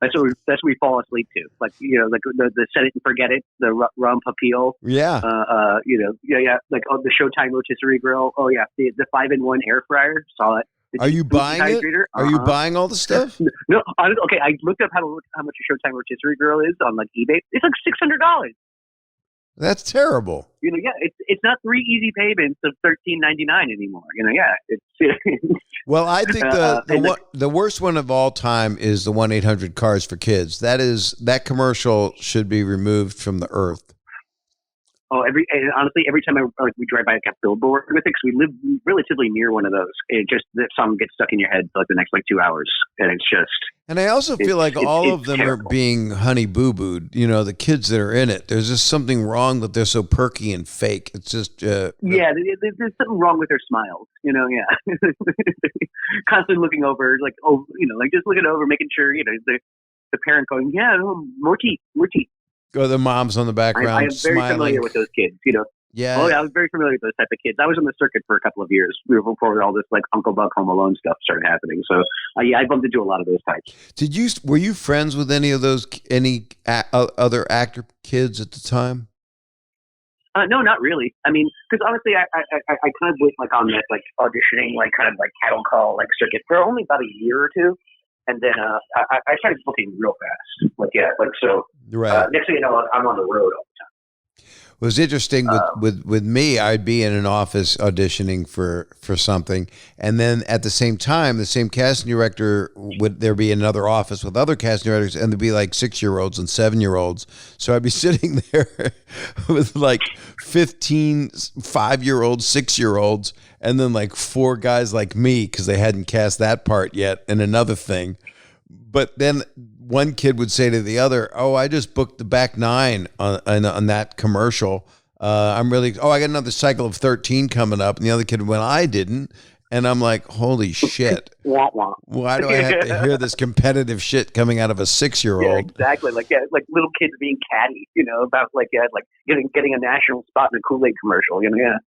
That's what we fall asleep to. Like, you know, like the Set It and Forget It, the Rum Papil. Yeah. Like the Showtime rotisserie grill. Oh yeah, the 5-in-1 air fryer. Saw it. Are you buying it? Are you buying all the stuff? No. Okay, I looked up how much a Showtime rotisserie grill is on like eBay. It's like $600. That's terrible. You know, it's not 3 easy payments of $13.99 anymore. You know, it's. Well, I think the worst one of all time is the 1-800-CARS for kids. That commercial should be removed from the earth. And honestly, every time we drive by a billboard with it, because we live relatively near one of those, it just, the song gets stuck in your head for like the next 2 hours, and it's just. And I also feel like all of them terrible. are being honey boo booed. You know, the kids that are in it. There's just something wrong that they're so perky and fake. It's just there's something wrong with their smiles. You know, yeah, constantly looking over, like just looking over, making sure the parent going, yeah, more teeth, more teeth. Or the moms on the background. I am very smiling. familiar with those kids, Yeah. Oh, yeah, I was very familiar with those type of kids. I was on the circuit for a couple of years before all this Uncle Buck Home Alone stuff started happening. So I bumped into a lot of those types. Were you friends with any of those other actor kids at the time? No, not really. I mean, because honestly, I kind of went on that auditioning, kind of cattle call circuit for only about a year or two. And then I started booking real fast. Right. Next thing you know, I'm on the road all the time. It was interesting with me. I'd be in an office auditioning for something, and then at the same time, the same casting director would there be another office with other casting directors, and there'd be 6-year-olds and 7-year-olds. So I'd be sitting there with 15 5-year-olds, 6-year-olds, and then 4 guys like me because they hadn't cast that part yet, and another thing. But then one kid would say to the other, "Oh, I just booked the back 9 on that commercial. I got another cycle of 13 coming up." And the other kid went, "I didn't." And I'm like, "Holy shit. Why do I have to hear this competitive shit coming out of a 6-year-old?" Yeah, exactly. Like little kids being catty, about getting a national spot in a Kool-Aid commercial, yeah.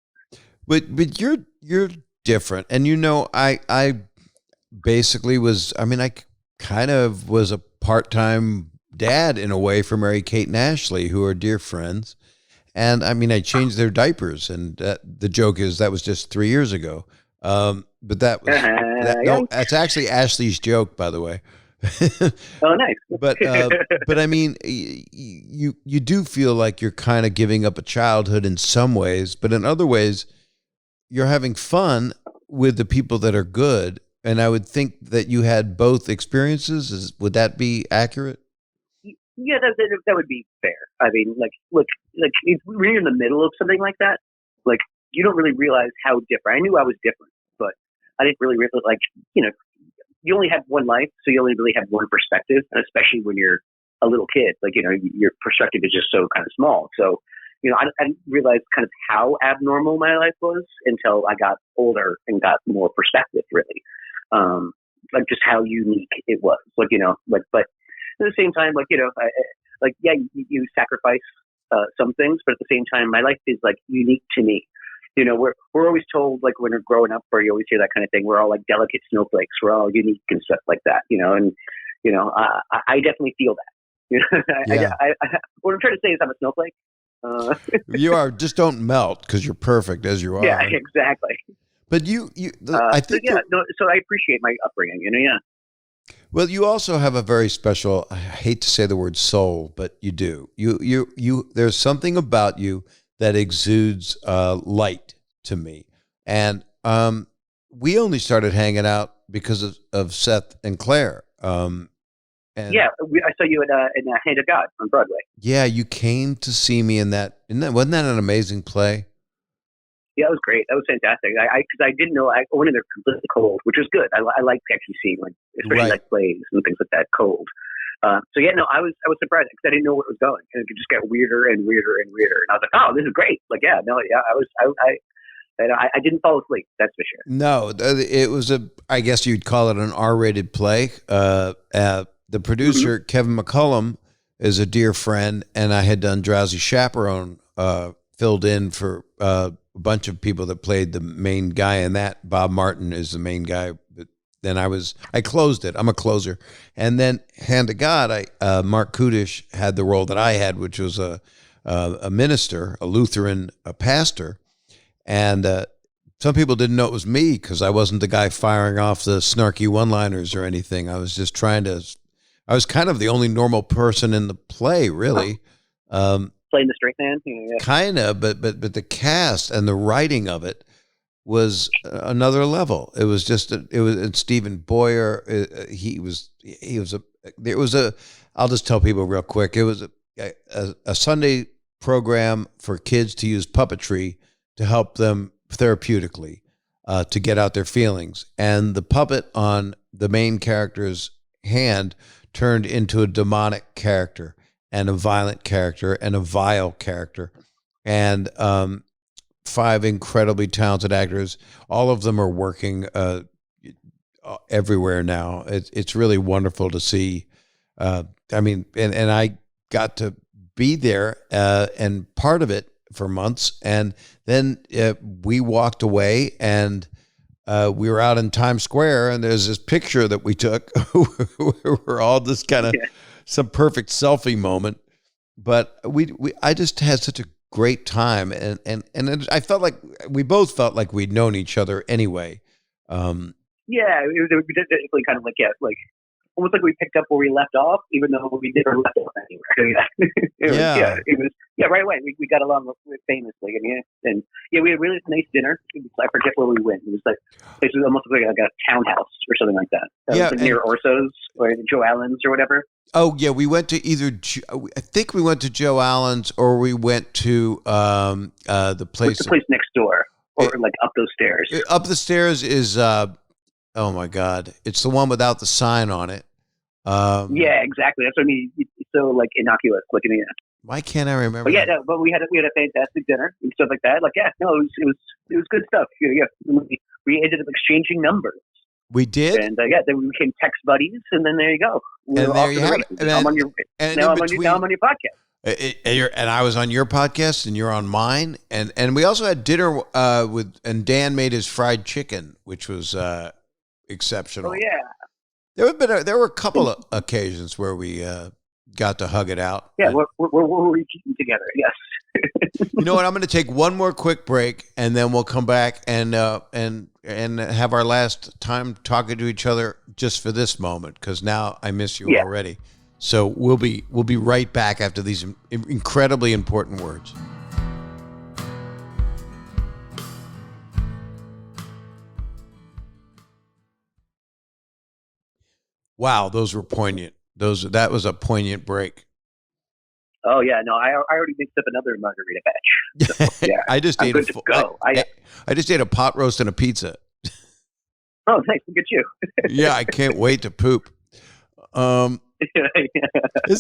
But you're different. And I basically I kind of was a part-time dad in a way for Mary Kate and Ashley, who are dear friends. And I changed their diapers, and the joke is that was just 3 years ago. But that was no, that's actually Ashley's joke, by the way. Oh, nice. But you do feel like you're kind of giving up a childhood in some ways, but in other ways, you're having fun with the people that are good. And I would think that you had both experiences. Would that be accurate? Yeah, that would be fair. I mean, look, when you're in the middle of something like that, you don't really realize how different. I knew I was different, but I didn't really you only have one life, so you only really have one perspective, and especially when you're a little kid, your perspective is just so kind of small. So, I didn't realize kind of how abnormal my life was until I got older and got more perspective, really. Just how unique it was, but at the same time, you sacrifice some things, but at the same time, my life is unique to me. We're always told when we're growing up, or you always hear that kind of thing. We're all delicate snowflakes. We're all unique and stuff like that. I definitely feel that. Yeah. What I'm trying to say is I'm a snowflake. You are. Just don't melt because you're perfect as you are. Yeah, exactly. But I think. So I appreciate my upbringing. Yeah. Well, you also have a very special. I hate to say the word soul, but you do. You. There's something about you that exudes light to me, and we only started hanging out because of Seth and Claire. I saw you in Hand of God on Broadway. Yeah, you came to see me in that. Wasn't that an amazing play? Yeah, it was great. That was fantastic. Because I didn't know, I went in there completely cold, which was good. I like actually seeing especially plays and things like that cold. I was surprised because I didn't know where it was going, and it could just get weirder and weirder and weirder. And I was like, oh, this is great. I didn't fall asleep. That's for sure. No, it was I guess you'd call it an R-rated play. The producer, Kevin McCullum, is a dear friend, and I had done Drowsy Chaperone, filled in for a bunch of people that played the main guy in that. Bob Martin is the main guy. But then I closed it. I'm a closer. And then Hand of God, Mark Kudish had the role that I had, which was a minister, a Lutheran, a pastor. And some people didn't know it was me because I wasn't the guy firing off the snarky one-liners or anything. I was just I was kind of the only normal person in the play, really. Playing the straight man? Yeah. Kind of, but the cast and the writing of it was another level. It was just, and Stephen Boyer, I'll just tell people real quick. It was a Sunday program for kids to use puppetry to help them therapeutically, to get out their feelings. And the puppet on the main character's hand turned into a demonic character and a violent character and a vile character. And 5 incredibly talented actors. All of them are working everywhere now. It's really wonderful to see. I mean, and I got to be there and part of it for months. And then we walked away and we were out in Times Square, and there's this picture that we took. We're all just kind of some perfect selfie moment. But I just had such a great time, and I felt like we both felt like we'd known each other anyway. Yeah, it was definitely kind of like almost like we picked up where we left off, even though we never left off anywhere. It was right away. We got along famously. I mean, and we had a really nice dinner. I forget where we went. It was it was almost like a townhouse or something like that. It was near Orso's or Joe Allen's or whatever. Oh yeah, we went to I think we went to Joe Allen's, or we went to the place. What's the place next door, or like up those stairs? Up the stairs is oh my God, it's the one without the sign on it. Yeah, exactly. That's what I mean. It's so like innocuous looking in. Why can't I remember? But but we had a fantastic dinner and stuff like that. It was good stuff. We ended up exchanging numbers. We did, and then we became text buddies, and then there you go. And there you have it. Now I'm on your podcast. And I was on your podcast, and you're on mine, and we also had dinner and Dan made his fried chicken, which was exceptional. Oh yeah. There were a couple of occasions where we got to hug it out. Yeah, we're eating together. Yes. You know what? I'm going to take one more quick break, and then we'll come back and have our last time talking to each other just for this moment, because now I miss you already. So we'll be right back after these incredibly important words. Wow, those were poignant. That was a poignant break. Oh yeah, no, I already mixed up another margarita batch. So, yeah, I just ate I just ate a pot roast and a pizza. Oh, nice! Look at you. Yeah, I can't wait to poop. Isn't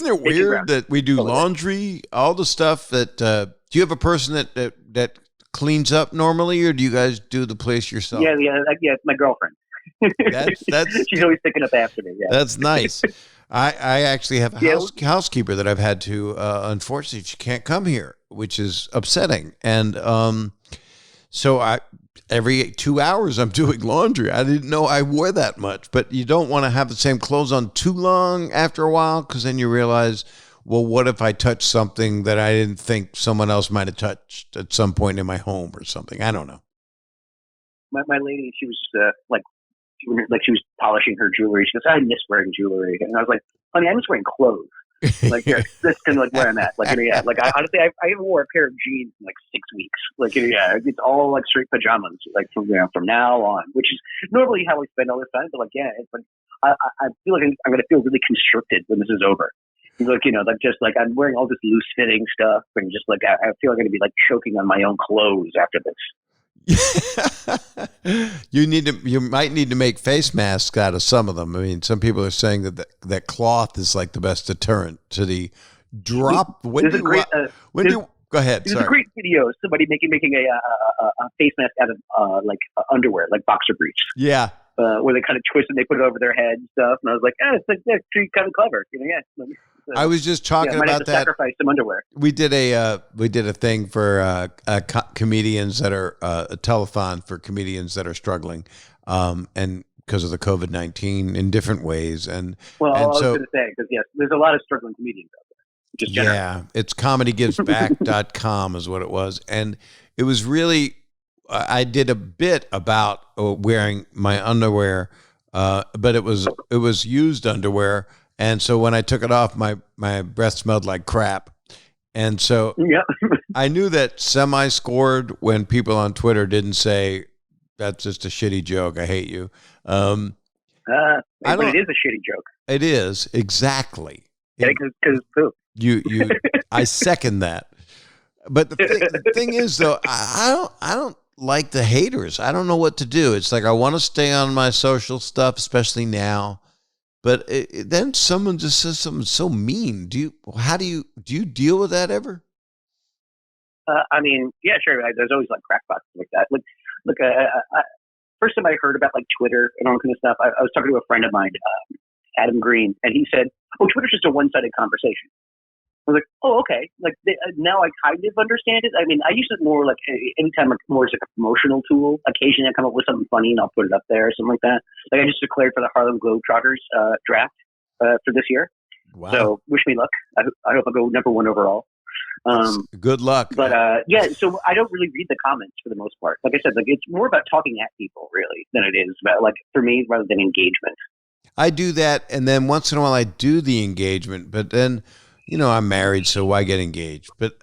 it weird that we do laundry, all the stuff that? Do you have a person that cleans up normally, or do you guys do the place yourself? Yeah, it's my girlfriend. That's she's always picking up after me. Yeah. That's nice. I actually have a housekeeper that I've had to, unfortunately, she can't come here, which is upsetting. And so every 2 hours I'm doing laundry. I didn't know I wore that much, but you don't want to have the same clothes on too long after a while, because then you realize, well, what if I touch something that I didn't think someone else might have touched at some point in my home or something? I don't know. My lady, she was she was polishing her jewelry. She goes, I miss wearing jewelry. And I was like, honey, I miss wearing clothes. That's kind of like where I'm at. I honestly, I haven't wore a pair of jeans in 6 weeks. It's all straight pajamas, from now on, which is normally how we spend all this time. But I feel like I'm going to feel really constricted when this is over. I'm wearing all this loose fitting stuff, and I feel like I'm going to be choking on my own clothes after this. You might need to make face masks out of some of them. I mean, some people are saying that cloth is the best deterrent to the drop. Go ahead. There's a great video of somebody making a face mask out of underwear, like boxer briefs. Yeah. Where they kind of twist and they put it over their head and stuff. And I was like, it's actually kind of clever. I was just talking about that. Sacrifice some underwear. We did a thing for comedians that are a telethon for comedians that are struggling, and because of the COVID-19 in different ways. I was going to say, because there's a lot of struggling comedians out there. Just yeah, it's comedygivesback.com is what it was, and it was really. I did a bit about wearing my underwear, but it was used underwear. And so when I took it off, my breath smelled like crap. And so I knew that semi scored when people on Twitter didn't say, that's just a shitty joke. I hate you. But it is a shitty joke. It is, exactly. Yeah, because poop. I second that. But the thing is, though, I don't like the haters. I don't know what to do. It's like I want to stay on my social stuff, especially now. But then someone just says something so mean. Do you deal with that ever? I mean, yeah, sure. There's always like crackpots like that. First time I heard about like Twitter and all kind of stuff, I was talking to a friend of mine, Adam Green, and he said, "Oh, Twitter's just a one-sided conversation." I was like, "Oh, okay." Like now, I kind of understand it. I mean, I use it more like anytime more as like a promotional tool. Occasionally, I come up with something funny and I'll put it up there or something like that. Like I just declared for the Harlem Globetrotters draft for this year. Wow. So wish me luck. I hope I go number one overall. Good luck. But yeah, so I don't really read the comments for the most part. Like I said, like it's more about talking at people really than it is about, like, for me, rather than engagement. I do that, and then once in a while I do the engagement, but then, I'm married, so why get engaged? But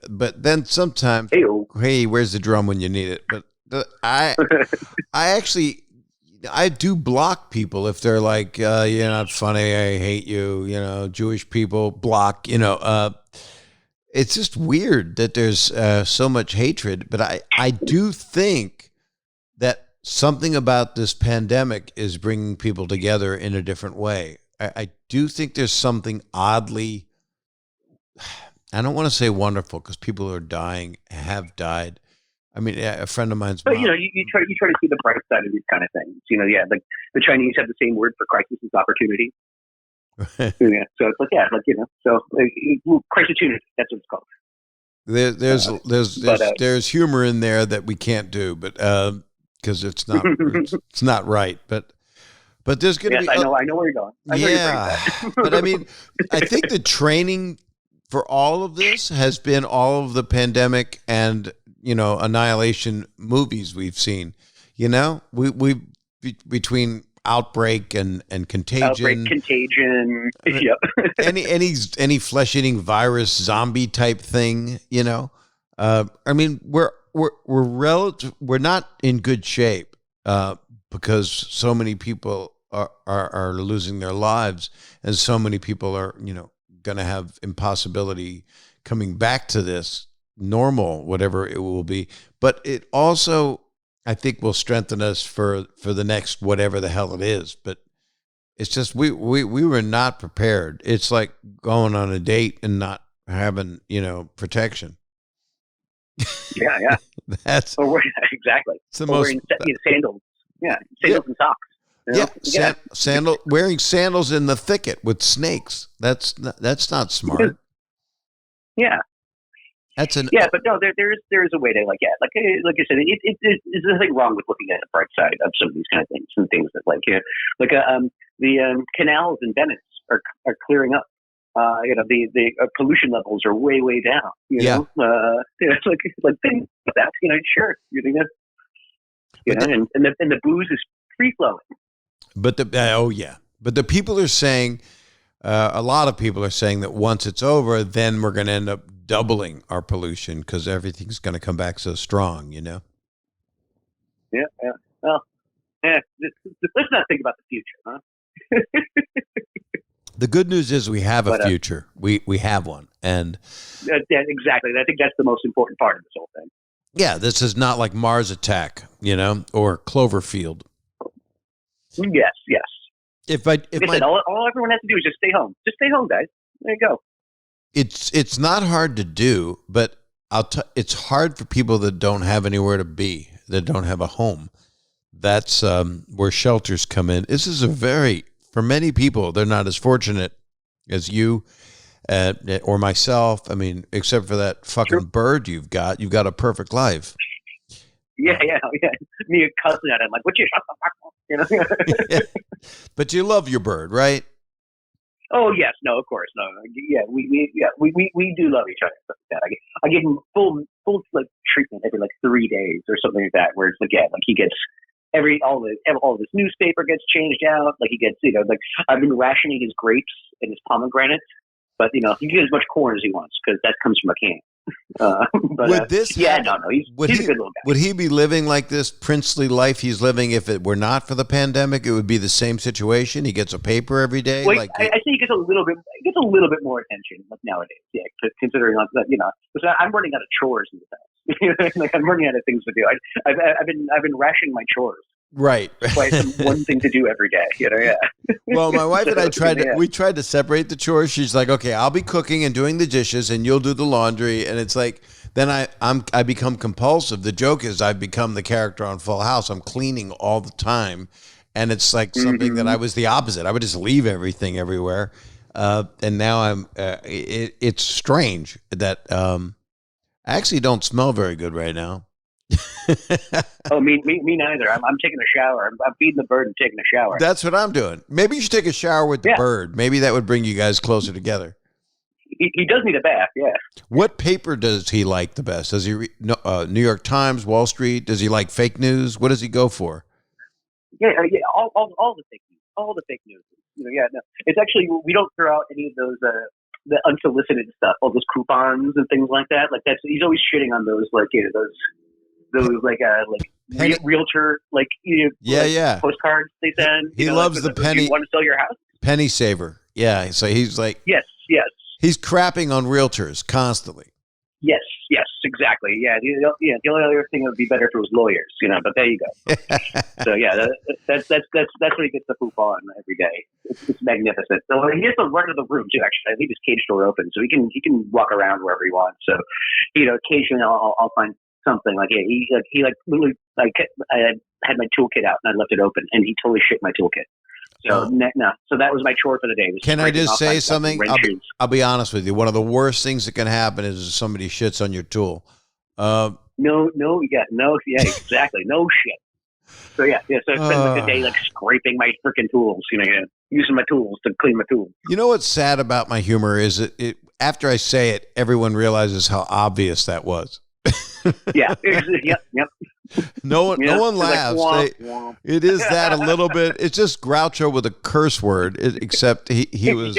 then sometimes, hey, where's the drum when you need it? But I actually, I do block people if they're like, you're not funny, I hate you, Jewish people, block, it's just weird that there's so much hatred, but I do think that something about this pandemic is bringing people together in a different way. I do think there's something oddly, I don't want to say wonderful because people are dying, have died. I mean, a friend of mine's But mom, you try to see the bright side of these kind of things. Yeah, like the Chinese have the same word for crisis as opportunity. Yeah, so it's like, crisis-opportunity. That's what it's called. There's humor in there that we can't do, but because it's not right. But there's going to be. I know where you're going. But I mean, I think the training for all of this has been all of the pandemic and annihilation movies we've seen. We between Outbreak and Contagion. Yep. any flesh-eating virus zombie type thing, I mean, we're not in good shape because so many people are losing their lives, and so many people are going to have impossibility coming back to this normal, whatever it will be. But it also, I think, will strengthen us for the next whatever the hell it is. But it's just we were not prepared. It's like going on a date and not having protection. Yeah. That's exactly. It's the most wearing sandals. Yeah, sandals and socks. Wearing sandals in the thicket with snakes. That's not smart. Yeah. But no, there is a way to like I said, there's nothing wrong with looking at the bright side of some of these kind of things and things that the canals in Venice are clearing up. The pollution levels are way down. It's like things like that. Sure, and the booze is free flowing. But the people are saying, a lot of people are saying that once it's over, then we're going to end up doubling our pollution because everything's going to come back so strong, Yeah. Well, let's not think about the future, huh? The good news is we have a future. We have one, and exactly. I think that's the most important part of this whole thing. Yeah, this is not like Mars Attack, or Cloverfield. Yes. If all everyone has to do is just stay home. Just stay home, guys. There you go. It's not hard to do, but it's hard for people that don't have anywhere to be, that don't have a home. That's where shelters come in. This is for many people, they're not as fortunate as you or myself. I mean, except for that fucking bird you've got a perfect life. Yeah. Me and cussing at him like, "Would you shut the fuck up?" Yeah. But you love your bird, right? Oh yes, no, of course, no. Yeah, we do love each other. Stuff like that. I give him full like treatment every like 3 days or something like that. Where it's like he gets all this newspaper gets changed out. Like he gets I've been rationing his grapes and his pomegranates, but he can get as much corn as he wants because that comes from a can. But would this yeah, happen? no, he's a good little guy. Would he be living like this princely life he's living if it were not for the pandemic? It would be the same situation. He gets a paper every day. Well, I think he gets a little bit more attention like nowadays. Yeah, considering that because I'm running out of chores in the house. Like I'm running out of things to do. I've been rationing my chores. Right. So I have one thing to do every day. Yeah. Well, my wife and I tried to separate the chores. She's like, okay, I'll be cooking and doing the dishes and you'll do the laundry. And it's like, then I become compulsive. The joke is I've become the character on Full House. I'm cleaning all the time. And it's like something that I was the opposite. I would just leave everything everywhere. And now it's strange that I actually don't smell very good right now. Oh, me neither. I'm taking a shower. I'm feeding the bird and taking a shower. That's what I'm doing. Maybe you should take a shower with the bird. Maybe that would bring you guys closer together. He does need a bath, yeah. What paper does he like the best? Does he read New York Times, Wall Street? Does he like fake news? What does he go for? Yeah, all the fake news. All the fake news. No. It's actually, we don't throw out any of those the unsolicited stuff, all those coupons and things like that. Like he's always shitting on those realtor postcards they send. He loves the penny. You want to sell your house? Penny saver. Yeah. So he's like, yes. He's crapping on realtors constantly. Yes, exactly. Yeah, the only other thing that would be better if it was lawyers, but there you go. So yeah, that's what he gets the poop on every day. It's magnificent. So he has to run to the room too. Actually, I leave his cage door open so he can walk around wherever he wants. So occasionally I'll find something like he literally I had my toolkit out and I left it open and he totally shit my toolkit. So so that was my chore for the day. Can I just say something? I'll be honest with you. One of the worst things that can happen is if somebody shits on your tool. Exactly. No shit. So yeah. So I spend the day scraping my freaking tools, using my tools to clean my tools. You know what's sad about my humor is it after I say it, everyone realizes how obvious that was. Yeah. Yep. No one laughs. Like, womp. It is that a little bit. It's just Groucho with a curse word, except he was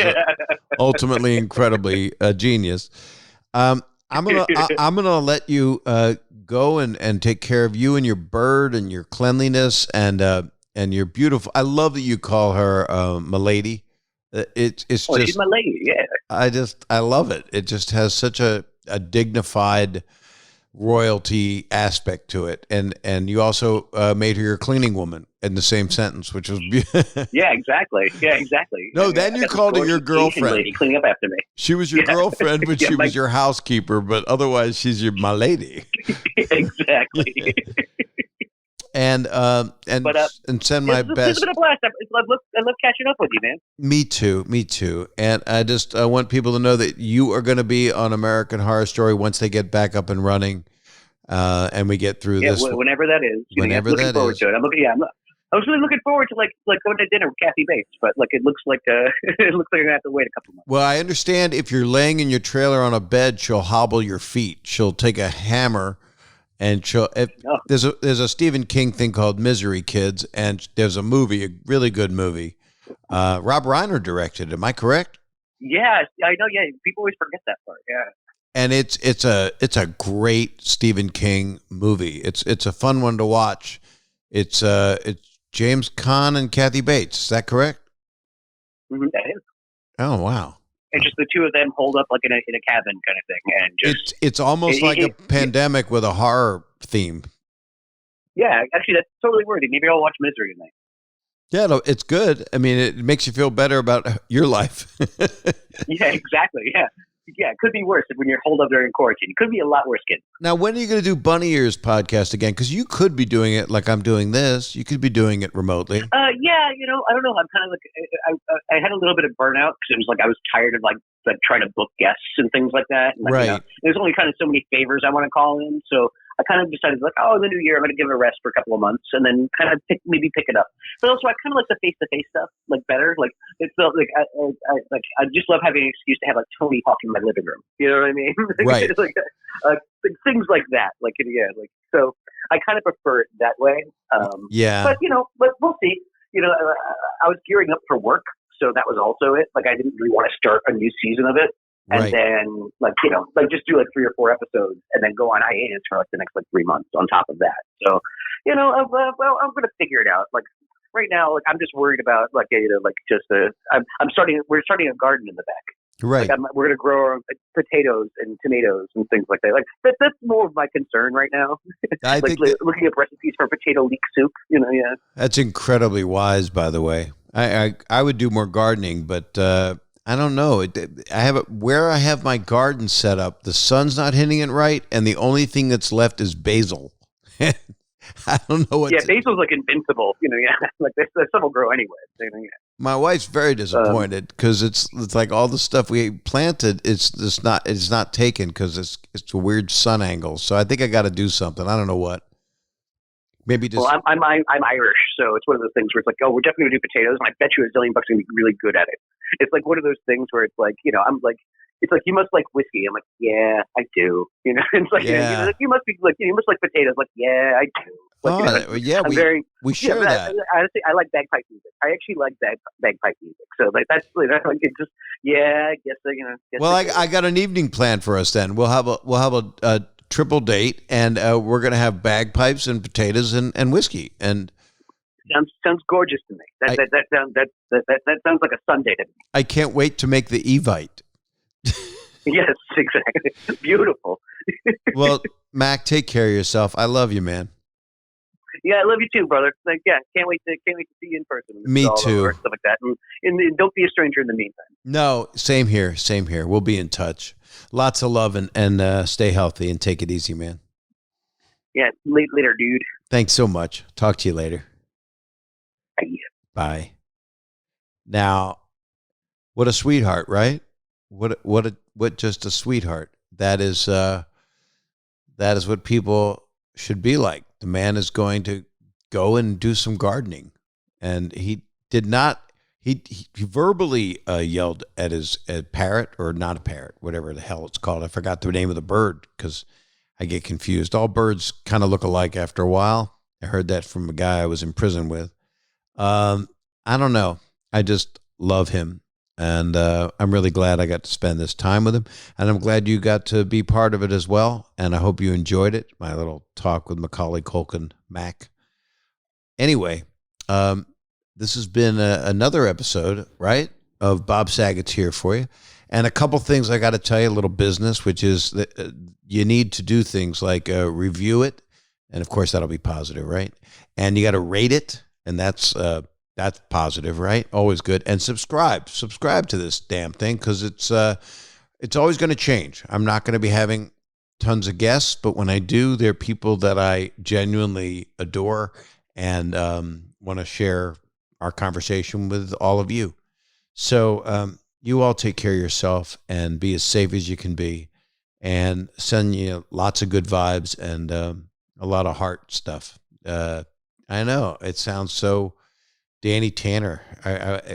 ultimately incredibly a genius. I'm gonna let you go and take care of you and your bird and your cleanliness and your beautiful. I love that you call her my lady. It's just she's my lady. Yeah. I love it. It just has such a dignified royalty aspect to it, and you also made her your cleaning woman in the same sentence, which was yeah, exactly. No, then you called her your girlfriend. Lady cleaning up after me. She was your girlfriend, but she was your housekeeper. But otherwise, she's my lady. Exactly. And send my best. It's been a blast. I love catching up with you, man. Me too. And I just want people to know that you are going to be on American Horror Story once they get back up and running, and we get through this. Whenever that is. Whenever I'm looking forward to it. I was really looking forward to like going to dinner with Kathy Bates, but it looks like I'm gonna have to wait a couple months. Well, I understand if you're laying in your trailer on a bed, she'll hobble your feet. She'll take a hammer. And there's a Stephen King thing called Misery Kids, and there's a movie, a really good movie. Rob Reiner directed. Am I correct? Yeah, I know. Yeah, people always forget that part. Yeah. And it's a great Stephen King movie. It's a fun one to watch. It's James Caan and Kathy Bates. Is that correct? Mm-hmm, that is. Oh wow. And just the two of them holed up like in a cabin kind of thing, and just it's almost like a pandemic with a horror theme. Yeah, actually, that's totally worthy. Maybe I'll watch Misery tonight. Yeah, no, it's good. I mean, it makes you feel better about your life. Yeah, exactly. Yeah, it could be worse when you're holed up during quarantine. It could be a lot worse, kid. Now, when are you going to do Bunny Ears podcast again? Because you could be doing it like I'm doing this. You could be doing it remotely. Yeah, I don't know. I'm kind of like I had a little bit of burnout because it was like I was tired of like trying to book guests and things like that. And, right. There's only kind of so many favors I want to call in, so I kind of decided in the new year I'm going to give it a rest for a couple of months and then kind of pick it up. But also I kind of like the face-to-face stuff better. Like it's like I just love having an excuse to have like Tony Hawk in my living room. You know what I mean? Right. Things like that. So I kind of prefer it that way. Yeah. But we'll see. I was gearing up for work, so that was also it. Like I didn't really want to start a new season of it and Right. then just do like 3 or 4 episodes, and then go on hiatus for like the next like 3 months on top of that. So, I'm gonna figure it out. Like right now, like I'm just worried about we're starting a garden in the back. Right. We're gonna grow potatoes and tomatoes and things like that. Like that's more of my concern right now. I like think that, looking up recipes for potato leek soup. Yeah. that's incredibly wise, by the way. I would do more gardening, but I don't know. Where I have my garden set up, the sun's not hitting it right, and the only thing that's left is basil. I don't know what. Yeah, basil's like invincible. Yeah, like this stuff will grow anyway. Yeah. My wife's very disappointed because it's like all the stuff we planted, it's not taken because it's a weird sun angle. So I think I got to do something. I don't know what. Maybe just. Well, I'm Irish, so it's one of those things where it's like, oh, we're definitely gonna do potatoes, and I bet you $1 zillion gonna be really good at it. It's like one of those things where it's like, I'm like, it's like, you must like whiskey. I'm like, yeah, I do. It's like, Yeah. you must be like, you must like potatoes. Like, yeah, I do. Like, yeah, we share that. Honestly, I like bagpipe music. I actually like bagpipe music. So like that's like it just I guess Guess Well, I got an evening plan for us then. We'll have a triple date, and we're gonna have bagpipes and potatoes and whiskey. And sounds gorgeous to me. That sounds like a Sunday to me. I can't wait to make the Evite. Yes, exactly. Beautiful. Well, Mac, take care of yourself. I love you, man. Yeah, I love you too, brother. Like, yeah, can't wait to see you in person. Me too. Stuff like that, and don't be a stranger in the meantime. No, same here. Same here. We'll be in touch. Lots of love and stay healthy and take it easy, man. Yeah, later, dude. Thanks so much. Talk to you later. Bye. Bye. Now, what a sweetheart, right? What just a sweetheart. That is what people should be like. The man is going to go and do some gardening, and he did not. He verbally yelled at his parrot, or not a parrot, whatever the hell it's called. I forgot the name of the bird because I get confused. All birds kind of look alike after a while. I heard that from a guy I was in prison with. I don't know. I just love him. And I'm really glad I got to spend this time with him. And I'm glad you got to be part of it as well. And I hope you enjoyed it, my little talk with Macaulay Culkin, Mac. Anyway, this has been another episode, right, of Bob Saget's Here For You. And a couple things I got to tell you, a little business, which is that you need to do things like review it. And, of course, that'll be positive, right? And you got to rate it. And that's positive, right? Always good. And subscribe to this damn thing, because it's always going to change. I'm not going to be having tons of guests, but when I do, they're people that I genuinely adore and want to share our conversation with all of you. So you all take care of yourself and be as safe as you can be, and send you lots of good vibes and a lot of heart stuff. I know it sounds so Danny Tanner.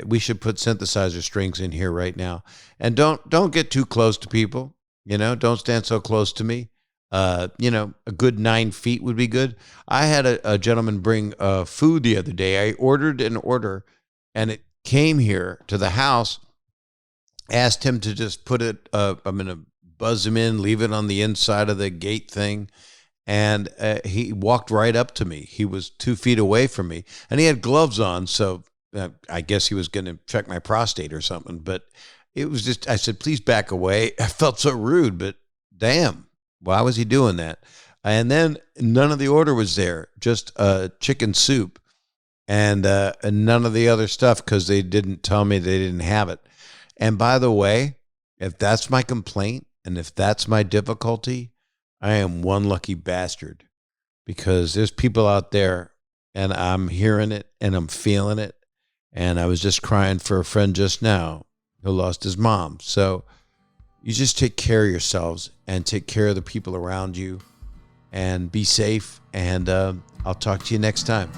We should put synthesizer strings in here right now. And don't get too close to people. Don't stand so close to me. A good 9 feet would be good. I had a gentleman bring food the other day. I ordered an order, and it came here to the house. Asked him to just put it. I'm gonna buzz him in, leave it on the inside of the gate thing. And he walked right up to me. He was 2 feet away from me, and he had gloves on. So I guess he was going to check my prostate or something. But it was just, I said, please back away. I felt so rude, but damn, why was he doing that? And then none of the order was there, just chicken soup and none of the other stuff, because they didn't tell me they didn't have it. And by the way, if that's my complaint and if that's my difficulty, I am one lucky bastard, because there's people out there and I'm hearing it and I'm feeling it. And I was just crying for a friend just now who lost his mom. So you just take care of yourselves and take care of the people around you and be safe. And I'll talk to you next time.